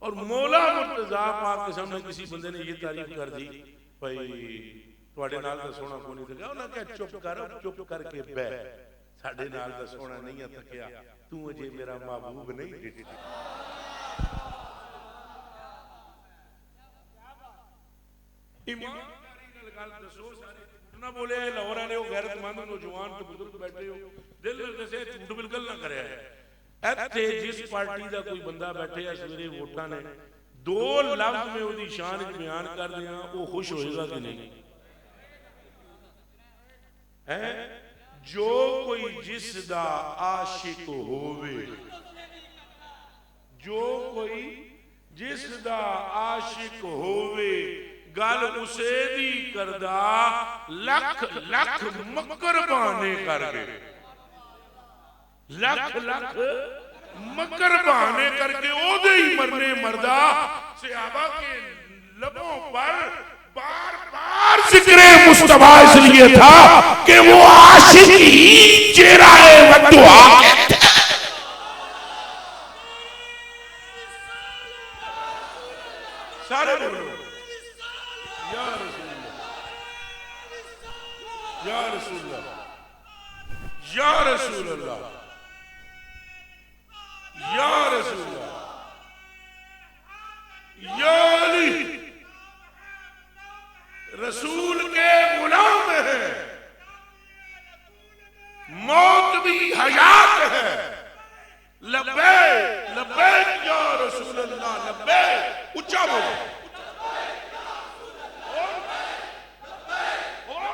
और मौला मुर्तजा पाक के सामने किसी बंदे ने ये तारीफ कर दी, भाई ਤੁਹਾਡੇ ਨਾਲ ਦਾ ਸੋਹਣਾ ਕੋਈ ਨਹੀਂ ਤੱਕਿਆ, ਉਹਨਾਂ ਕਿਹਾ ਚੁੱਪ ਕਰ, ਚੁੱਪ ਕਰਕੇ ਬਹਿ, ਸਾਡੇ ਨਾਲ ਦਾ ਸੋਹਣਾ ਨਹੀਂ ਆ ਤੱਕਿਆ, ਤੂੰ ਅਜੇ ਮੇਰਾ महबूब नहीं देखा। ईमानदारी नाल गल दसो, सारे ना बोले लाहौर वाले, वो गैरतमंद नौजवान तो बुजुर्ग बैठे हो, दिल दसे झूठ बिल्कुल ना करे। ਇੱਥੇ जिस पार्टी का कोई बंदा बैठे सवेरे वोटां ने 2 लफ्ज में उसकी शान बयान कर दिया, वो खुश होएगा कि नहीं? है जो कोई जिस दा आशिक होवे, जो कोई जिस दा आशिक होवे, गल उसे दी करदा, लख लख मकर बहाने करके, लख लख मकर बहाने करके ओदे ही मरने मरदा। सहाबा के लबों पर बार बार जिक्रे मुस्तफा इसलिए था कि वो आशिक ही चेहरा वद्दुआ कहते हैं। सारे बोलो या रसूलल्लाह, या रसूलल्लाह, या रसूलल्लाह, या रसूलल्लाह, या अली रसूल के गुलाम है, मौत भी हयात है। लब्बैक लब्बैक या रसूल अल्लाह, लब्बैक ऊंचा बोलो,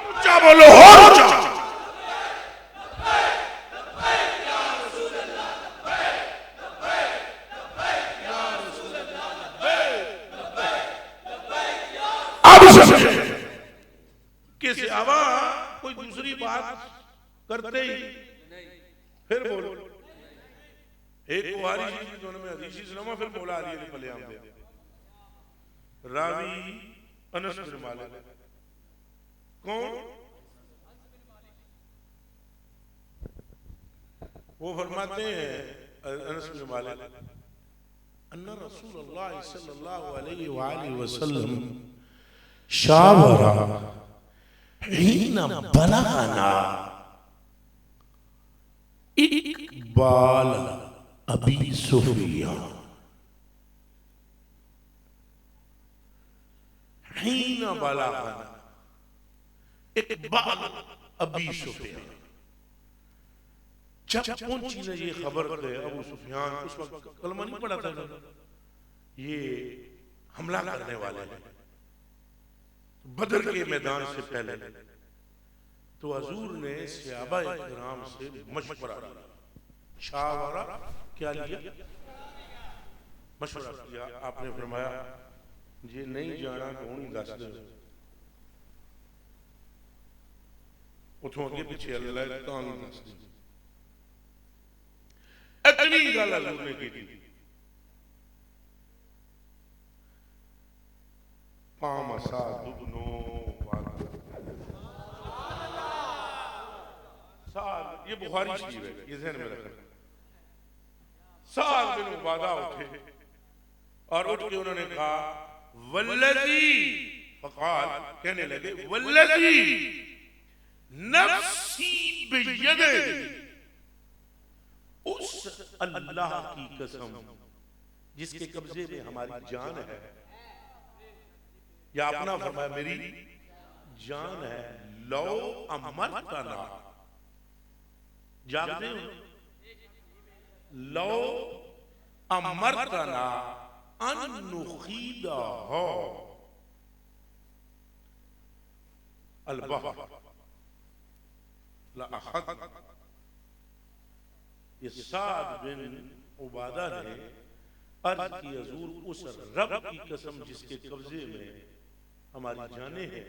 ऊंचा बोलो, और ऊंचा। के सिवा कोई दूसरी बात करते ही फिर बोलो। एक बुखारी शरीफ दोनों में हदीस सुनावा, फिर मौला अली ने पले आमदे। रावी अनस बिन मालिक, कौन? वो फरमाते हैं अनस बिन मालिक, अन्ना रसूलुल्लाह सल्लल्लाहु अलैहि वसल्लम शावरा हिना बलाना इकबाल अबी सुफियान, हिना बलाना इकबाल अबी सुफियान। जब पहुंची ना ये खबर कि अबू सुफियान, उस वक्त कलमा नहीं पड़ा था, ये हमला करने वाले हैं बदर के मैदान से पहले, तो हुजूर ने सहाबा इकराम से मशवरा लिया। शावरा क्या लिया? मशवरा किया। आपने फरमाया जे नहीं जाना तो नहीं दस दो, उठो अगे पीछे अल्लाह तो नहीं दस दो। इतनी गल हुजूर ने की। ये बुखारी शरीफ है, ये ज़हन में रखना। साद बिन उबादा उठे और उठ के उन्होंने कहा वल्लज़ी, फ़क़ाल, कहने लगे वल्लज़ी नफ्सी बियदिही, उस अल्लाह की कसम जिसके कब्जे में हमारी जान है, या अपना फरमाया मेरी जान है, लो अमरतना, जागते हो, लो अमरतना अनुखीदा हो अलबहर ला अखद ये साद बिन उबादा ने अर्ज की, हजूर उस रब की कसम जिसके कब्जे में हमारी जानें हैं,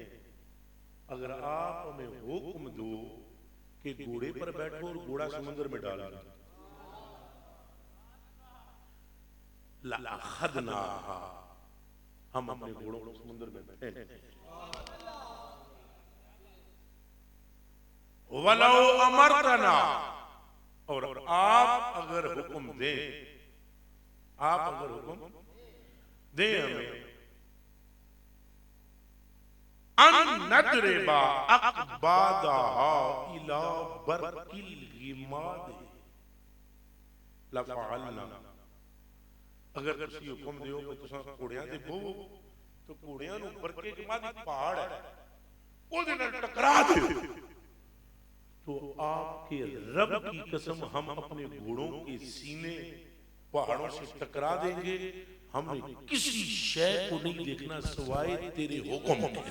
अगर आप हमें हुक्म दो कि घोड़े पर बैठो और घोड़ा समुद्र में डाल दो, लअखज़नाहा, हम अपने घोड़ों को समुद्र में बैठे, वलौ अमरतना, और आप अगर हुक्म दें, आप अगर हुक्म दें हमें, अन नदरिबा अक़बादहा इला बरकिल गिमाद लफ़अलना, अगर तुसी हुक्म दियो कि तुसां घोड़ियां दे बो, तो घोड़ियां नूं बरके गिमाद पहाड़ है ओदे नाल टकरा दियो, तो आपके रब की कसम हम अपने घोड़ों के सीने पहाड़ों से टकरा देंगे, हमने किसी शय को नहीं देखना सिवाय तेरे हुक्म के।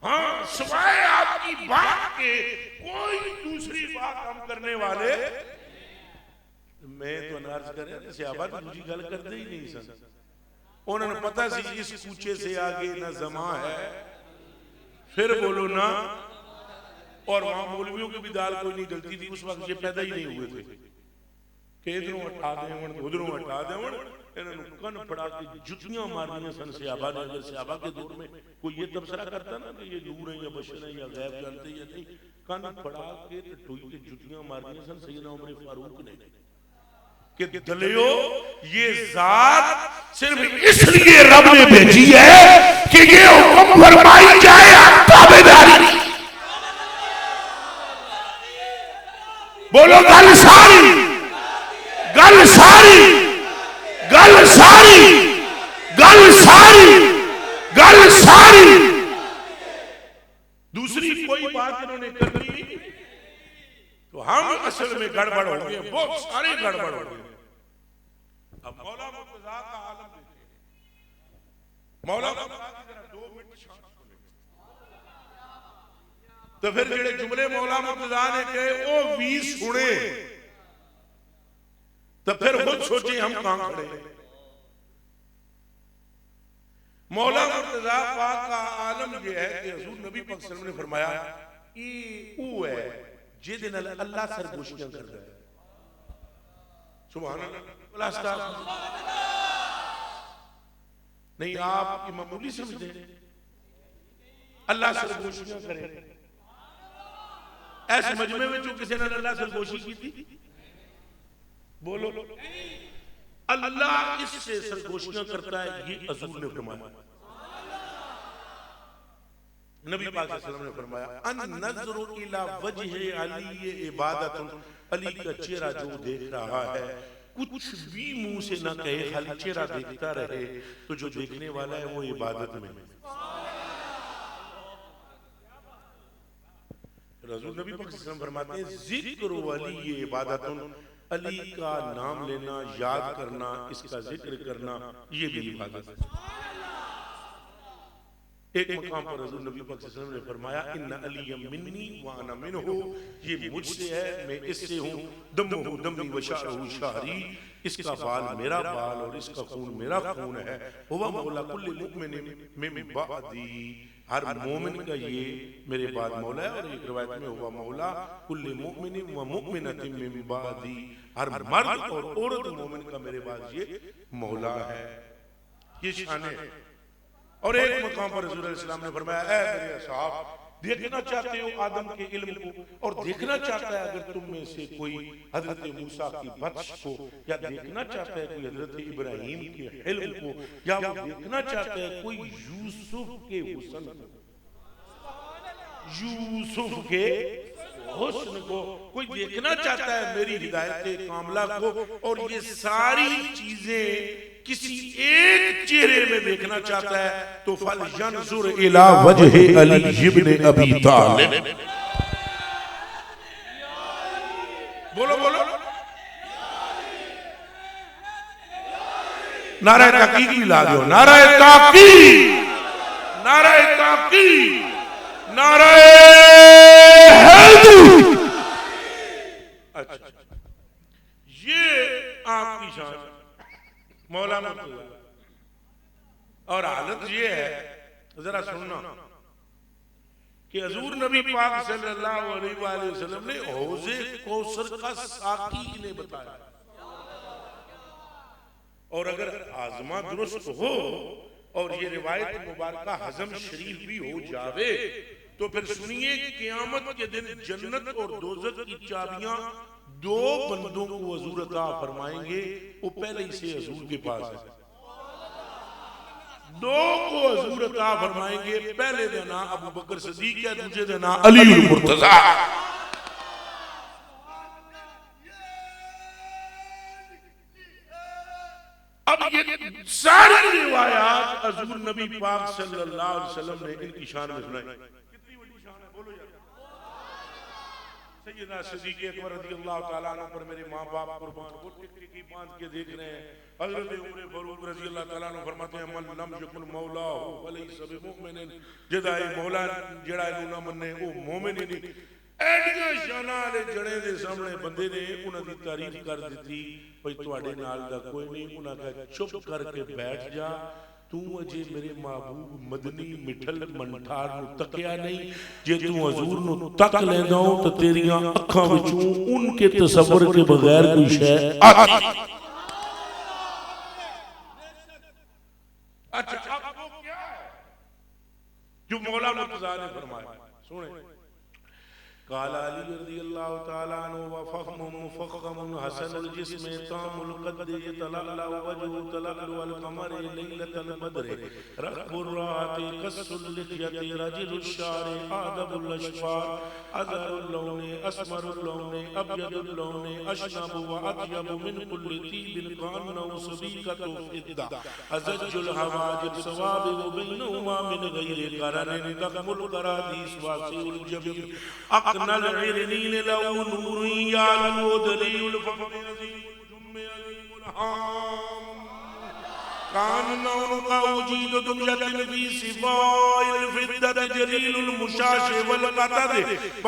हाँ, सिवाय आपकी बात के कोई दूसरी बात हम करने वाले। मैं तो अर्ज कर रहा सहाबा तो दूसरी गल करते ही नहीं सन, उन्होंने पता सी इस कूचे से आगे न जमा है, फिर बोलो ना, और वहां मौलवियों की भी दाल कोई नहीं गलती थी, उस वक्त ये पैदा ही नहीं हुए थे कि इधरों हटा देवन उधरों हटा देवन, इन्होंने कन फड़ा के जुतियां मारनियां सन सहाबा ने। अगर सहाबा के दौर में कोई ये तबसरा करता ना कि ये नूर है या बशर है या गैब जानते या नहीं, कन फड़ा के टोई के जुतियां मारनियां सन सैयदना उमर फारूक ने कि दलियो ये जात सिर्फ इसलिए रब ने भेजी है कि ये हुक्म फरमाई जाए, ताबेदारी। बोलो गल सारी, गल सारी, गल सारी, गल सारी, गल सारी। दूसरी कोई बात इन्होंने करनी तो हम असल में गड़बड़ हो गए, बहुत सारे गड़बड़ हो गए। अब मौला मुर्तजा का आलम देखिए, मौला मुर्तजा की जरा 2 मिनट शांत सुने, तो फिर जेड़े जुमले मौला मुर्तजा ने कहे वो भी सुने, तो फिर खुद सोचे हम कहां खड़े हैं। मौला मुर्तजा पाक का आलम यह है कि हुजूर नबी पाक सल्लल्लाहु अलैहि वसल्लम ने फरमाया ई वो है जिहदे नाल अल्लाह सरगोशियां करदा है। सुभान अल्लाह, नहीं आप मामूली समझते हैं, अल्लाह सरगोशियां करे, ऐसे मजमे में जो किसी ने अल्लाह सरगोशी की थी, बोलो अल्लाह इससे सरगोशियां करता है, ये हुजूर ने फरमाया। नबी पाक सल्लल्लाहु अलैहि वसल्लम ने फरमाया अन नज़रु इला वजहि अली इबादतुन, अली का चेहरा जो देख रहा है कुछ भी मुंह से ना कहे, खाली चेहरा देखता रहे, तो जो देखने वाला है वो इबादत में। रसूल नबी पाक सल्लल्लाहु अलैहि वसल्लम फरमाते हैं जिक्र अली ये इबादतुन, अली का नाम लेना, याद करना, इसका जिक्र करना, ये भी इबादत है। एक मकाम पर रसूल नबी पाक सल्लल्लाहु अलैहि वसल्लम ने फरमाया इन्ना अलियम मिन्नी व अना मिन्हु, ये मुझसे है मैं इससे हूँ, दमुहु दमी व शअरुहु शअरी, इसका बाल मेरा बाल और इसका खून मेरा खून है। हुवा मौला कुल्लि मुमिनिन मिन बादी, हर मोमिन का ये मेरे बाद मौला है। और एक रिवायत में हुआ मौला कुल्लि मुमिनिन व मुमिनतिन मिन बादी, हर मर्द और औरत मोमिन का मेरे बाद ये मौला है। ये शान है। और एक मकाम पर रसूल इस्लाम ने फरमाया ऐ मेरे असहाब, देखना चाहते हो आदम के इल्म को, और देखना चाहता है अगर तुम में से कोई हजरत मूसा की बख्श को, या देखना चाहता है कोई हजरत इब्राहिम के इल्म को, या वो देखना चाहता है कोई यूसुफ के हुस्न को, यूसुफ के हुस्न को कोई देखना चाहता है, मेरी हिदायत कामला को, और ये सारी चीजें किसी एक चेहरे में देखना चाहता है, तो फल यंजुर इला वजहि अली इब्न अबी तालिब। बोलो बोलो, नारे तहकीक भी ला दो, नारे तहकीक, नारे तहकीक, नारे हैदरी। अच्छा, ये आपकी शान मौलाना और हालत ये है, जरा सुनना कि हजूर नबी पाक सल्लल्लाहु अलैहि वसल्लम ने हौज़े कौसर का साकी इन्हें बताया। और अगर आजमा दुरुस्त हो और ये रिवायत मुबारका हजम शरीफ भी हो जावे तो फिर सुनिए क़यामत के दिन जन्नत और दोज़ख की चाबियां दो बंदों को हजूर अता फरमाएंगे। वो पहले ही से हजूर के पास है। दो को हजूर अता फरमाएंगे, पहले देना अबू बकर सिद्दीक है, दूसरे देना अली मुर्तजा। अब ये सारी रिवायात हजूर नबी पाक सल्लल्लाहु अलैहि वसल्लम ने इनकी शान में सुनाई। कितनी बड़ी शान है, बोलो यार। सैयदना सिद्दीक़ अकबर रज़ियल्लाहु ताला अन्हु पर मेरे माँ बाप कुर्बान, वो टिक्की बांध के देख रहे हैं। हज़रत उमर फारूक रज़ियल्लाहु ताला अन्हु फरमाते हैं, मन लम यकुन मौलाहु फलैसा बिमुमिन, जिदा मौला जेड़ा इनू ना मन्ने वो मोमिन ही नहीं। एडियां शानां वाले जड़े दे सामने बंदे ने उन्हां दी तारीफ कर दी, भाई तुहाडे नाल दा कोई नहीं। उन्हां कहा चुप करके बैठ जा, तू अजे मेरे महबूब मदनी मिठल मंठार नू तकिया नहीं। जे तू हजूर नू तक लेंदा हो तो तेरियां अखां विचों उनके तसव्वुर के बगैर कोई शै आती। अच्छा, अब वो क्या है जो मौला मुर्तज़ा ने फरमाया? सुने, काला अली रज़ियल्लाहु ताला अन्हु व फ़ख्मुन मुफ़ख्खमुन हसनुल जिस्म तामुल क़द्द यतलअलअ वजहु तलअलुल क़मर लैलतल बद्र रक़्बुर राअति कस्सुल लिह्यति रजिलुश शारि आदबुल अशफ़ार अज़हरुल लौनि अस्मरुल लौनि अब्यदुल लौनि अशनबु व अत्यबु मिन कुल्लि तीबिन कान्नहु सबीक़तु फ़िद्दा अज़ज्जुल हवाजिब सवाबिगु बैनहुमा मिन गैरि क़रनिन तक़मुल क़रादीस वासिउल जबीन नल इरनीन लहू नूर यालू दलील फखर अज़ीमुल जुम्मे अज़ीमुल हाम कान नौन का उजीद दुमयतिन फी सिफ़ाइल फिद्दत जलीलुल मुशाश वल क़तद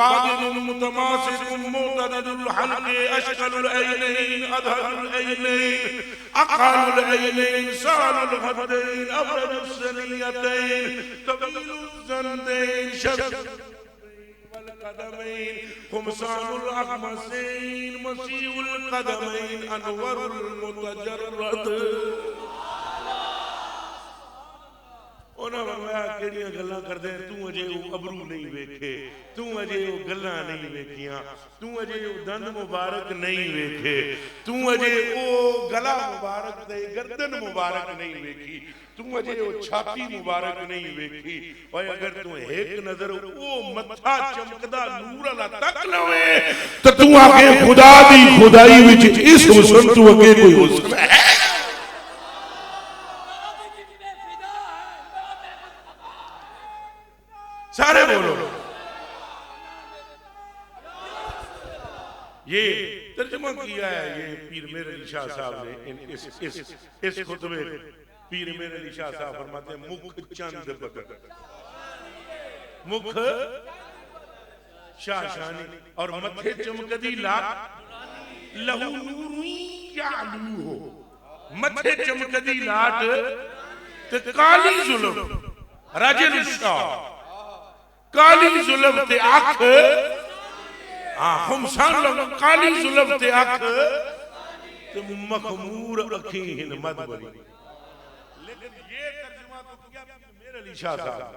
बादिनुल मुतमासिकुल मुतददुल हल्क़ अशकलुल ऐनैन अदहरुल ऐनैन अक़ालुल ऐनैन सालुल ख़द्दैन अबरजुस सनियतैन तवीलुल ज़नदैन शफ़ कदमैन खुमसानुल अख़मसैन मसीहुल कदमैन अनवरुल मुतजर्रद। उन्हां फरमाया किहड़ियां गल्लां करदे, तू अजे वो अबरू नहीं वेखे, तू अजे वो गल्लां नहीं वेखियां, तू अजे वो दंद मुबारक नहीं वेखे, तू अजे वो गला मुबारक ते गर्दन मुबारक नहीं वेखी, तू अजे वो छाती मुबारक नहीं वेखी। और अगर तू एक नजर वो मत्था चमकदा नूर वाला तक लवे तो तू आगे खुदा दी खुदाई विच इस हुस्न तू अगे कोई हुस्न है। सारे बोलो। ये तर्जुमा किया है ये पीर मेर अली शाह साहब ने इस खुतबे। पीर मेर अली शाह साहब फरमाते हैं, मुख चंद बदन मुख शाशानी और मथे चमकदी लाट लहू नूरी यालू हो। मथे चमकदी लाट ते काली जुल्फ राजल शाह काली जुल्फ ते अख खुमसान काली जुल्फ ते अख ते मखमूर अखी हिन मद बरी। लेकिन ये तर्जुमा तो किया मेरे अली शाह साहब,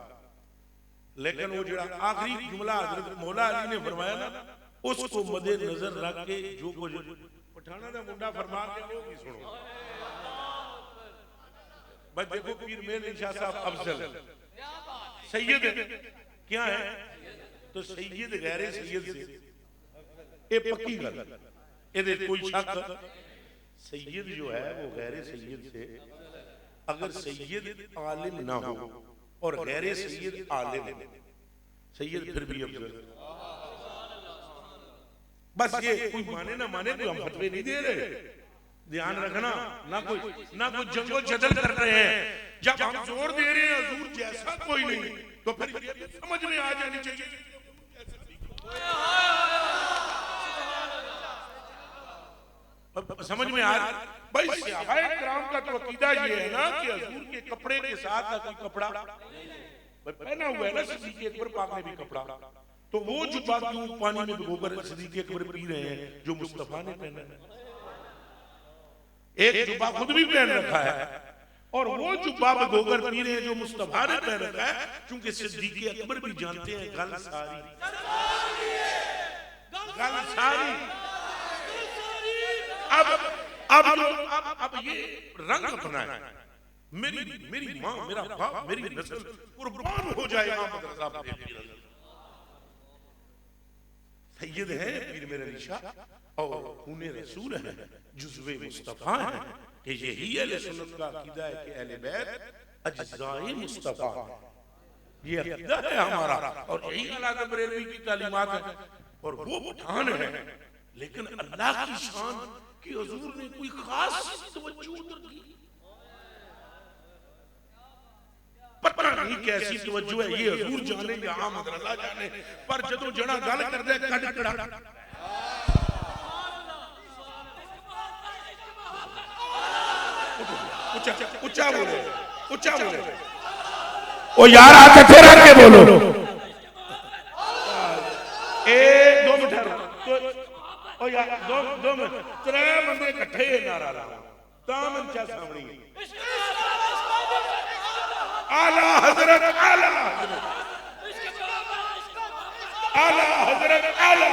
लेकिन वो जो आखिरी जुमला हजरत मौला अली ने फरमाया ना, उसको मद्दे नजर रख के जो कुछ पठाना दा मुंडा फरमा के वो भी सुनो। बस देखो पीर मेर अली शाह साहब अफजल सैयद क्या है, तो सैयद गैर सैयद से ये पक्की गल, ये कोई शक। सैयद जो है वो गैर सैयद से, अगर सैयद आलिम ना हो और गैर सैयद आलिम, सैयद फिर भी अफजल। बस ये कोई माने ना माने तो हम फतवे नहीं दे रहे, ध्यान रखना। ना कोई जंगो जदल कर रहे हैं जब हम जोर दे रहे हैं हुजूर जैसा कोई नहीं, तो फिर ये भी समझ में आ जानी चाहिए समझ में आ रहा भाई। सहाबाए किराम का तो अकीदा ये है ना कि हुजूर के कपड़े के साथ का कोई कपड़ा पहना हुआ है ना, सिद्दीक़ अकबर पाक ने भी कपड़ा, तो वो जुब्बा क्यों पानी में भिगोकर सिद्दीक़ अकबर पी रहे हैं जो मुस्तफा ने पहना है? एक जुब्बा खुद भी पहन रखा है और वो जुब्बा भिगोकर पी रहे हैं जो मुस्तफा ने पहन रखा है, क्योंकि सिद्दीक़ अकबर भी जानते हैं गल सारी गल सारी। अब ये रंग अपना है, मेरी माँ मेरा बाप मेरी नस्ल कुर्बान हो जाएगा मदरसा सैयद है पीर मेरा निशा और खूने रसूल है जुज़्वे मुस्तफा है कि यही अहले सुन्नत का अकीदा है कि अहले बैत अज्ज़ाए मुस्तफा है, ये अकीदा है हमारा और यही अल्लाह बरेलवी की तालीमात है और वो पठान है। लेकिन अल्लाह की शान कि हुजूर ने कोई खास तवज्जो उधर की, पता नहीं कैसी तवज्जो है, ये हुजूर जाने या आमद अल्लाह जाने, पर जदों जना गल कर दे कड़ कड़ा ऊंचा बोलो ऊंचा बोलो ओ यार हाथ फिर आके बोलो ए 2 मिनट ओ यार 2 मिनट 3 बंदे इकट्ठे नारा लाओ ता मंचा सामने आला हजरत आला आला हजरत आला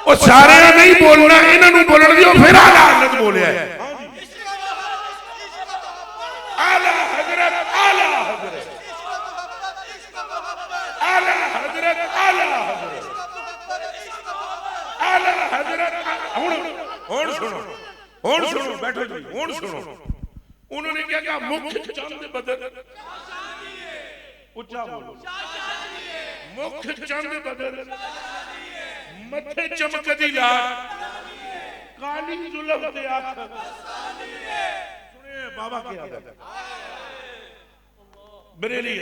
ओ सारे नहीं बोलना इन्होंने बोलने दियो फिर आला हजरत बोलिया है आला हजरत आला हजरत आला हजरत आला हजरत आला हजरत हुण सुनो बैठो जी हुण सुनो। उन्होंने क्या कहा मुख चंद बदल ऊंचा बोलो मुख चंद बदल मथे चमकदी लाल काली जुल्फ दे आंख सुने बाबा की आदत बरेली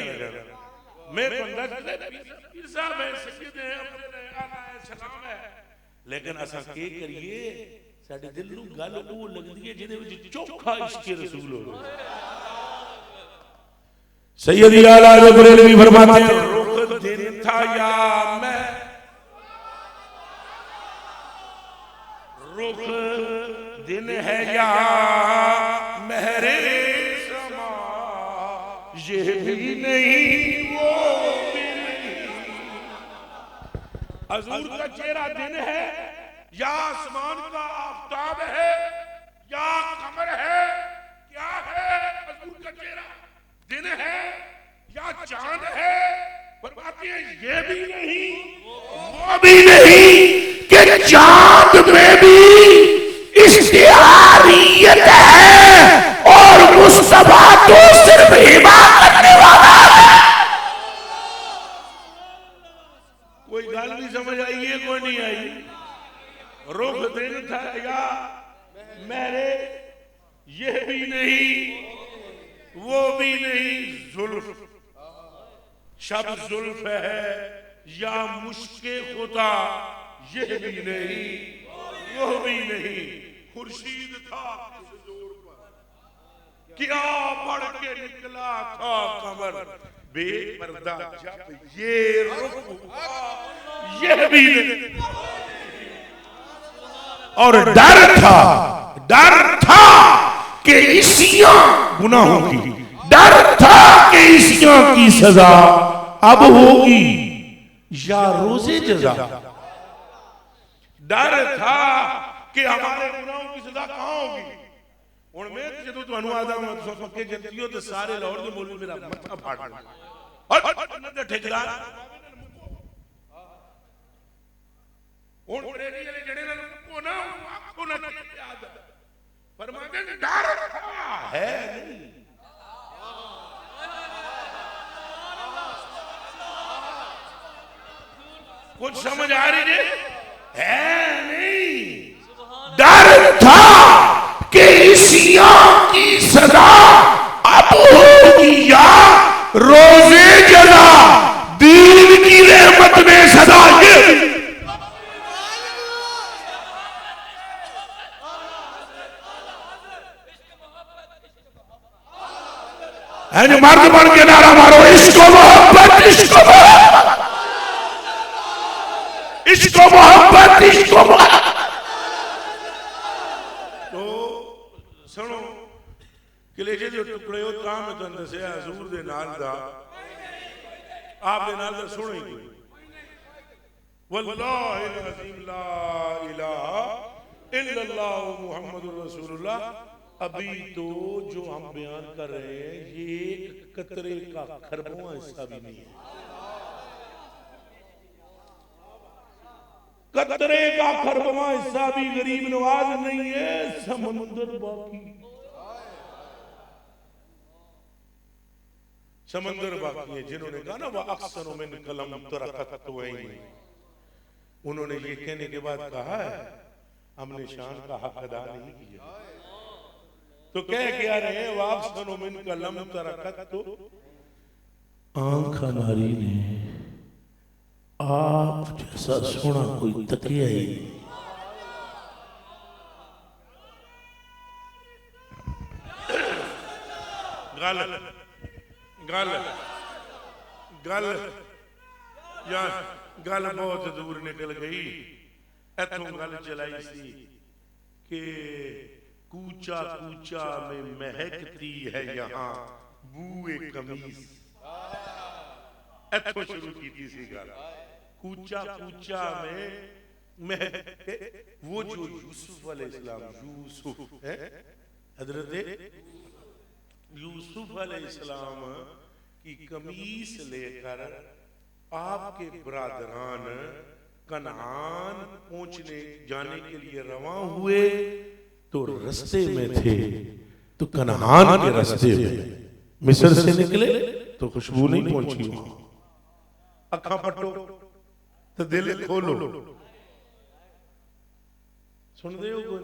मैं बंदा पीर साहब है सैयद है अपने आला है सलाम है, लेकिन असा के करिए साडे दिल नूं गल वो लगदी है जिहदे विच चोखा इश्क रसूल हो। सैयदी आला बरेलवी फरमाते हैं रुख दिन था या मैं रुख दिन है या महरे समा ये भी नहीं वो भी नहीं। हुजूर का चेहरा दिन है या आसमान का आफताब है या कमर है, क्या है हुजूर का चेहरा? दिन है या चांद है? फरमाते हैं ये भी नहीं वो भी नहीं कि चांद में भी इश्तिहारियत है और मुस्तफा तो सिर्फ हिबा करने वाला है। कोई गल भी समझ आई है कोई नहीं आई? रुख दिन था या मेरे ये भी नहीं वो भी नहीं, जुल्फ शब जुल्फ है या मुश्के खुदा ये भी नहीं वो भी नहीं। खुर्शीद था किस जोर पर क्या बढ़ के निकला था कमर बेपर्दा जब ये रुख ये भी नहीं। और डर था कि इसियां गुनाहों की, डर था कि इसियां की सजा अब होगी या रोजे जजा। डर था कि हमारे गुनाहों की सजा कहां होगी। हुण मैं जदों तुहानू आदा पक्के जंती हो तो सारे लाहौर दे मौलवी मेरा मत्था फाड़ देना और ठेकेदार हुण बरेली वाले जेड़े नाल को ना आखो ना याद फरमाते हैं डर है नहीं। कुछ समझ आ रही है नहीं? डर था कि इसियां सदा अब होगी या रोजे जजा, दीन की रहमत में सदा ये मर्द बन के नारा मारो, इश्क मोहब्बत, इश्क मोहब्बत, इश्क मोहब्बत, इश्क मोहब्बत। तो सुनो कलेजे जो टुकड़े हो तां मैं तुहानू दस्सिया हजूर दे नाल दा, आप दे नाल दा सुनो ही कोई। वल्लाहिल अज़ीम ला इलाहा इल्लल्लाह मुहम्मदुर रसूलुल्लाह। अभी तो जो हम बयान कर रहे हैं ये एक कतरे का खरबों हिस्सा भी नहीं है, कतरे का खरबों हिस्सा भी गरीब नवाज नहीं है। समंदर बाकी, समंदर बाकी है। जिन्होंने कहा ना वह अक्सर मिन कलम तरकत तो है, उन्होंने ये कहने के बाद कहा है हमने शान का हक अदा नहीं किया। तो कह क्या रहे हैं वाप सनो मिन कलम तरकत, तो आंख हमारी ने आप जैसा सोना कोई तकिया ही नहीं। गल गल गल यार गल बहुत दूर निकल गई। इथों गल चलाई सी कि कूचा कूचा में महकती है यहाँ बूए कमीज, इथों शुरू की सी गल। कूचा कूचा में वो जो यूसुफ अलैहिस्सलाम, यूसुफ है हजरत यूसुफ अलैहिस्सलाम की कमीज लेकर आपके बरादरान कनान पहुंचने जाने के लिए रवां हुए, तो रास्ते में थे तो कनान के रास्ते में मिस्र से निकले तो खुशबू नहीं पहुंची वहां। अखा पटो तो दिल खोलो, सुन दे हो कोई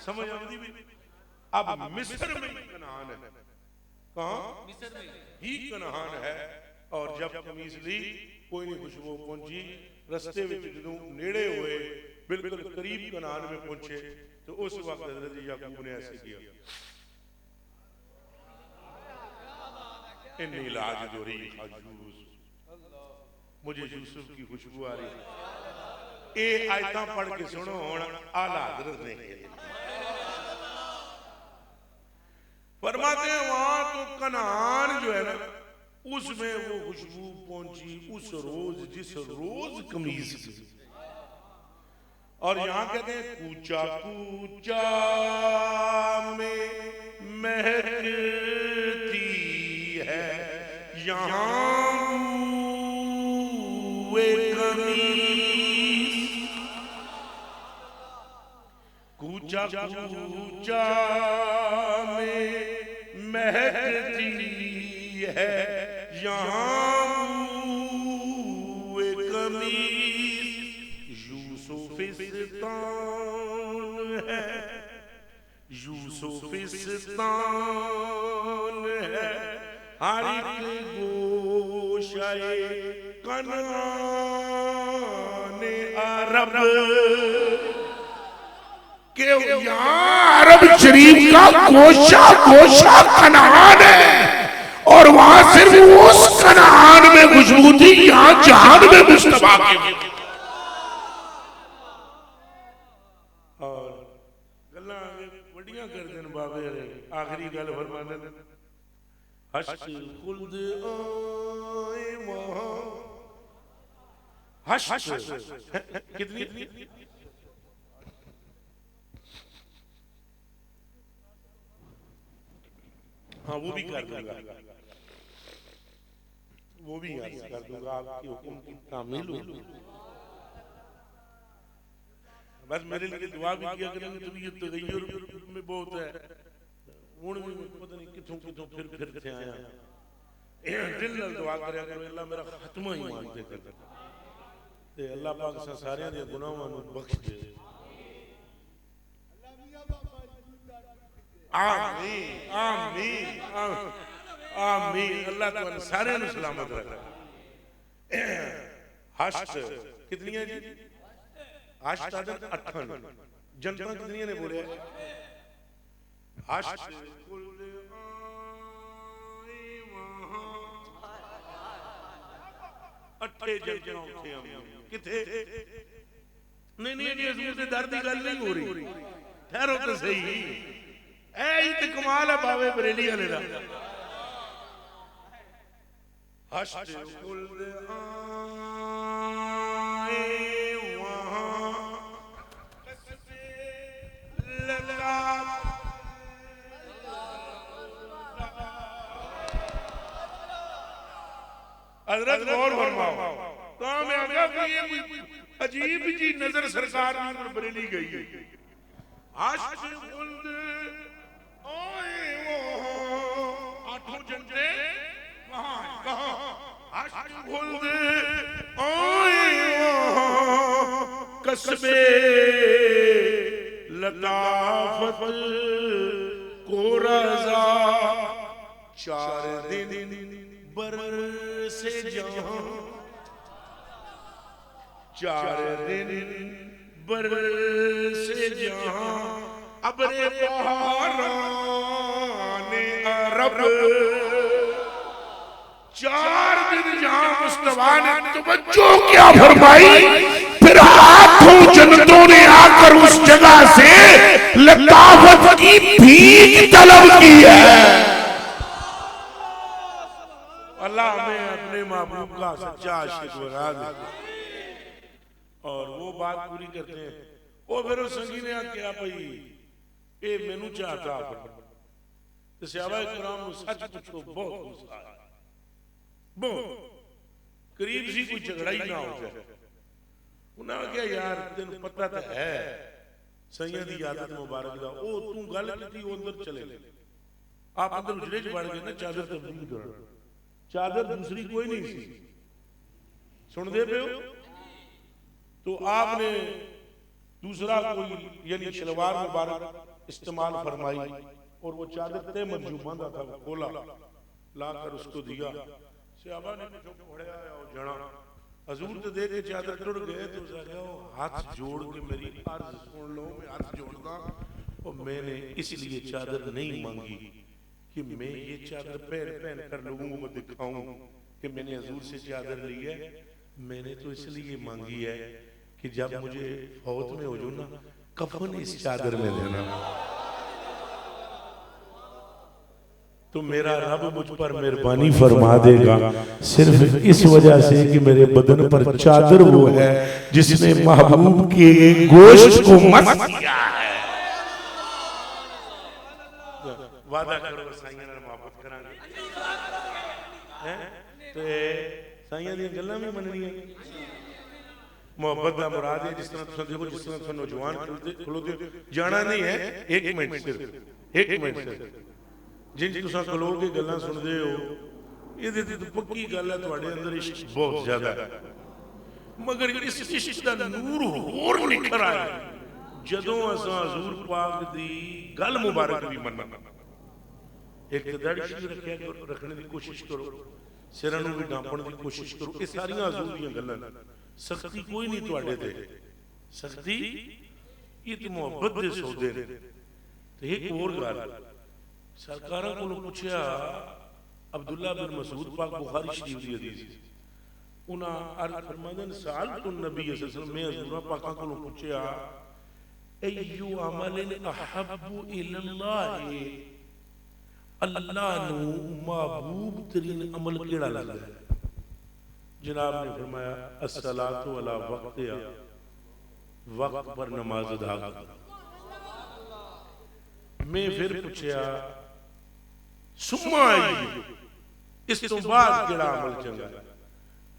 समझ आती भी। अब मिस्र में ही कनान है, कहां मिस्र में ही कनान है। और जब कमीज ली कोई नहीं खुशबू पहुंची। रास्ते में जो नेड़े हुए बिल्कुल करीब कनान में पहुंचे तो उस वक्त हजरत याकूब ने ऐसे किया, इन्नी लाज दो रही मुझे यूसुफ की खुशबू आ रही। ये आयतां पढ़ के सुनो हुण आला हजरत ने फरमाते हैं वहां तो कनान जो है ना उसमें वो खुशबू पहुंची उस रोज जिस रोज कमीज की। और यहां कहते हैं कूचा कूचा में महकती है यहाँ बूए कमीज, कूचा कूचा में महकती है यहाँ बूए कमीज। यूसुफिस्तान है, यूसुफिस्तान है, हर एक गोशाए कनाने अरब के यहाँ अरब शरीफ का गोशा गोशा कनान है। और वहां सिर्फ उस कनान में खुशबू थी, यहाँ जहान में मुस्तफा की। और गल्लां वड्डियां कर देन बाबे आखिरी गल फरमांदे हश्र खुल्द आए वहां हश्र कितनी हाँ वो भी कर दूंगा, वो भी कर दूंगा। आपके हुक्म की तामील हो। बस मेरे लिए दुआ भी किया करेंगे। तबीयत तगय्युर में बहुत है, हुण भी पता नहीं किथों किथों फिर के आया। दिल नाल दुआ करया करो अल्लाह मेरा खात्मा ईमान ते कर ते अल्लाह पाक सा सारियां दे गुनाहां नूं बख्श दे। आमीन आमीन आमीन। अल्लाह तुहानू सारे नू सलामत रखे। हश्त कितनियां जी? हश्त आदत अठन। जनता कितनियां ने बोले? हश्त अठे जनता उठे किथे? नहीं नहीं जी, हजूर दे दर दी गल नहीं हो रही। ठहरो तो सही, ऐ ते कमाल है बावे बरेली वाले दा। हश्त कुल्द आए वहां लला। हजरत गौर फरमाओ, तो मैं आगा कि ये अजीब जी नजर सरकार की बरेली गई है। हश्त कुल्द आए वहां, आठों जनते वहां कहां? हश्त कुल्द आए वहां कस्बे लताफत को रजा। चार दिन बर से जहां, चार दिन बर से जहां अबरे बहाराने अरब। चार दिन जहां मुस्तफा ने तवज्जो क्या फरमाई, फिर आठों जन्नतों ने आकर उस जगह से लताफत की भीख तलब की है। अल्लाह हमें अपने महबूब का सच्चा आशिक बना दे। और वो बात पूरी करते हैं। वो फिर उस संगी ने क्या भाई ये मैनू चाहता तो सहाबा किराम नू सच पूछो बहुत गुस्सा आया, बहुत करीब सी कोई झगड़ा ही ना हो जाए। उन्होंने कहा यार तेन पता तो है सईयां दी आदत मुबारक दा, ओ तू गल कीती वो अंदर चले गए। आप अंदर उजड़े च बढ़ गए ना चादर तब्दील कर। चादर दूसरी कोई नहीं सी, सुनते पे हो? तो आपने दूसरा कोई यानी शलवार मुबारक इस्तेमाल फरमाई और वो चादर तय मंजूबा था, वो खोला लाकर उसको दिया। सहाबा ने पढ़या जना हजूर तो दे के चादर टुट गए तो हाथ जोड़ के मेरी अर्ज सुन लो, मैं हाथ जोड़ता। और मैंने इसलिए चादर नहीं मांगी कि मैं ये चादर पहन पहन कर लोगों को दिखाऊं कि मैंने हजूर से चादर ली है। मैंने तो इसलिए मांगी है कि जब मुझे फौत में हो जो ना कफन इस चादर में देना, तो मेरा रब मुझ पर मेहरबानी फरमा देगा। सिर्फ इस वजह से कि मेरे बदन पर चादर वो है जिसने महबूब के गोश्त को मस किया है। वादा करो साईं नाल मोहब्बत करांगे हैं तो साईं दी गल्लां भी मननियां। मोहब्बत का मुराद है जिस तरह तुम देखो, जिस तरह तुम नौजवान खलोते जाना नहीं है, एक मिनट सिर्फ एक मिनट सिर्फ जिन तुम खलो के गल्लां सुनते हो ये तो पक्की गल है तुहाडे अंदर इश्क बहुत ज्यादा है। मगर इस इश्क का नूर होर निखर आया जदों असां हजूर पाक दी गल मुबारक भी मनना। एक दाढ़ी रखिया करो, रखने की कोशिश करो, सिरां नूं भी डांपण की कोशिश करो। ये सारियां हजूर दीयां गल्लां, सख्ती कोई नहीं तुहाडे ते, सख्ती ये तो मुहब्बत दे सौदे ने। ते एक होर गल सरकारां कोलों पुछया, अब्दुल्ला बिन मसूद पाक बुखारी शरीफ दी हदीस, उन्हां अर्ज फरमांदे ने साल तो नबी सल्लल्लाहु अलैहि वसल्लम मैं हजूरां पाकां कोलों पुछया अय्यु अमलिन अहब्बु इलल्लाह, अल्लाह नू महबूब तरीन अमल केड़ा लगदा है? जनाब ने फरमाया अस्सलातु अला वक्तिहा, वक्त पर नमाज अदा करना। मैं फिर पूछया सुम्मा इस तो बाद केड़ा अमल चंगा?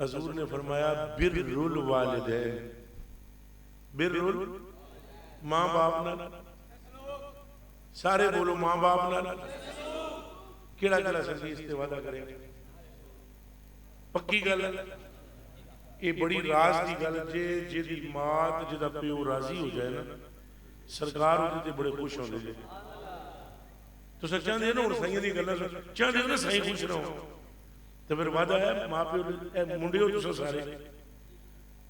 हजूर ने फरमाया बिर्रुल वालिदैन, बिर्रुल मां बाप नाल। सारे बोलो मां बाप नाल। केड़ा केड़ा संगी इस ते वादा करे? पक्की गल है ये, बड़ी राज की गल जे जिहदी मात जिहदा प्यो राजी हो जाए ना सरकार उहदे ते बड़े खुश होंदे जे। तो चाहते हो ना हुण साईं दी गल्लां चाहते हो ना साईं खुश रहो तो फिर वादा है माँ प्यो मुंडिओ तुस सारे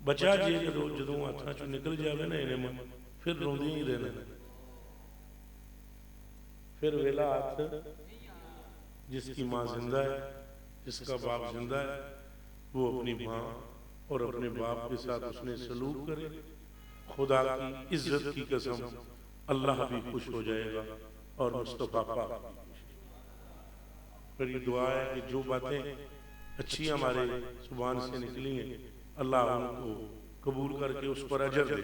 बच्चा जी जो हाथों चो निकल जाए ना इन्हें मन फिर रोंदे ही रहना फिर वेला हाथ जिसकी माँ जिंदा है जिसका बाप जिंदा है वो अपनी माँ और अपने बाप के साथ उसने सलूक करे खुदा की इज्जत की कसम अल्लाह भी खुश हो जाएगा और मुस्तफा पाक फिर ये दुआ है कि जो बातें अच्छी हमारे जुबान से निकली हैं अल्लाह उनको कबूल करके उस पर अजर दे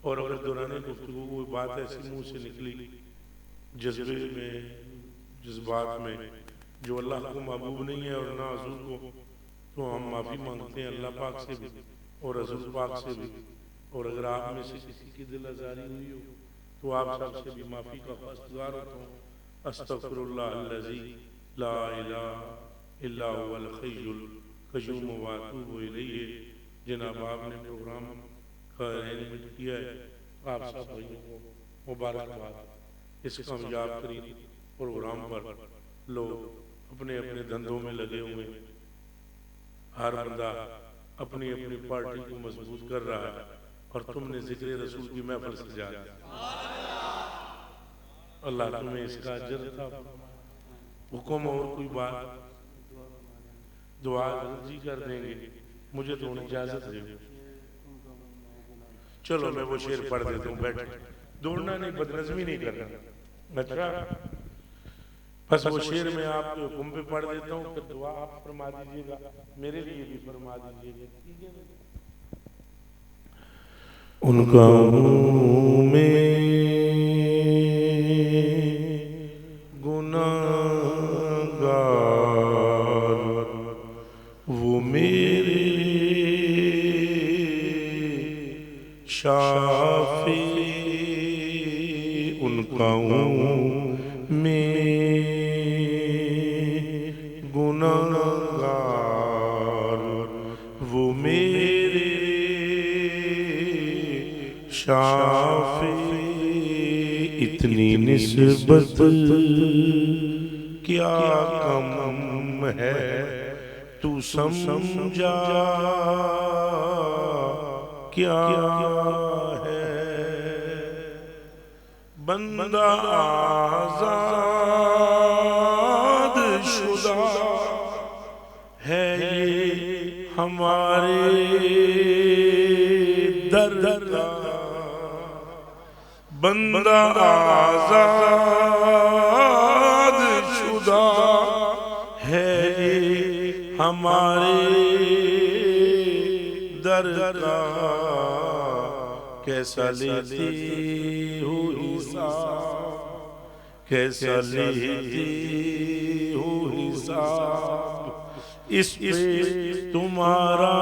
और अगर दौरान गुफ्तगू कोई बात ऐसी मुंह से निकली जज्बे में जज्बात में जो अल्लाह को महबूब नहीं है और ना हजूर को तो हम माफ़ी मांगते हैं अल्लाह पाक से भी और हजूर पाक से भी और अगर आप में से किसी की दिल आज़ारी हुई हो तो आप सबसे भी माफ़ी का ख़ासदार होता हूँ अस्तग़फिरुल्लाहल्लज़ी ला इलाहा इल्ला हुवल हय्युल क़य्यूम व अतूबु इलैहि। जनाब आपने प्रोग्राम का अरेंजमेंट किया है आप सब भाइयों को मुबारकबाद। इस कामयाब तरीन प्रोग्राम पर लोग अपने अपने धंधों में लगे हुए हैं हर बंदा अपनी अपनी पार्टी को मजबूत कर रहा है और तुमने जिक्र रसूल की महफिल सजा दी अल्लाह तुम्हें इसका अजर था। हुक्म और कोई बात दुआ जी कर देंगे मुझे तो इजाजत दे चलो मैं वो शेर पढ़ देता हूँ बैठ दौड़ना नहीं बदनज़मी नहीं करना अच्छा बस वो शेर में आपके हुक्म पे पढ़ देता हूँ फिर दुआ आप फरमा दीजिएगा मेरे लिए भी फरमा दीजिएगा ठीक है। उनका में गुनाहगार वो मेरे शाफी उनका में गुनाहगार वो मेरे शाफी इतनी निस्बत क्या कम है तू समझा क्या है बंदा आजाद शुदा है ये हमारे दर का बंदा आजाद शुदा है ये हमारे दर का कैसा लेती हो हिसाब कैसा लेती हो हिसाब इस पे तुम्हारा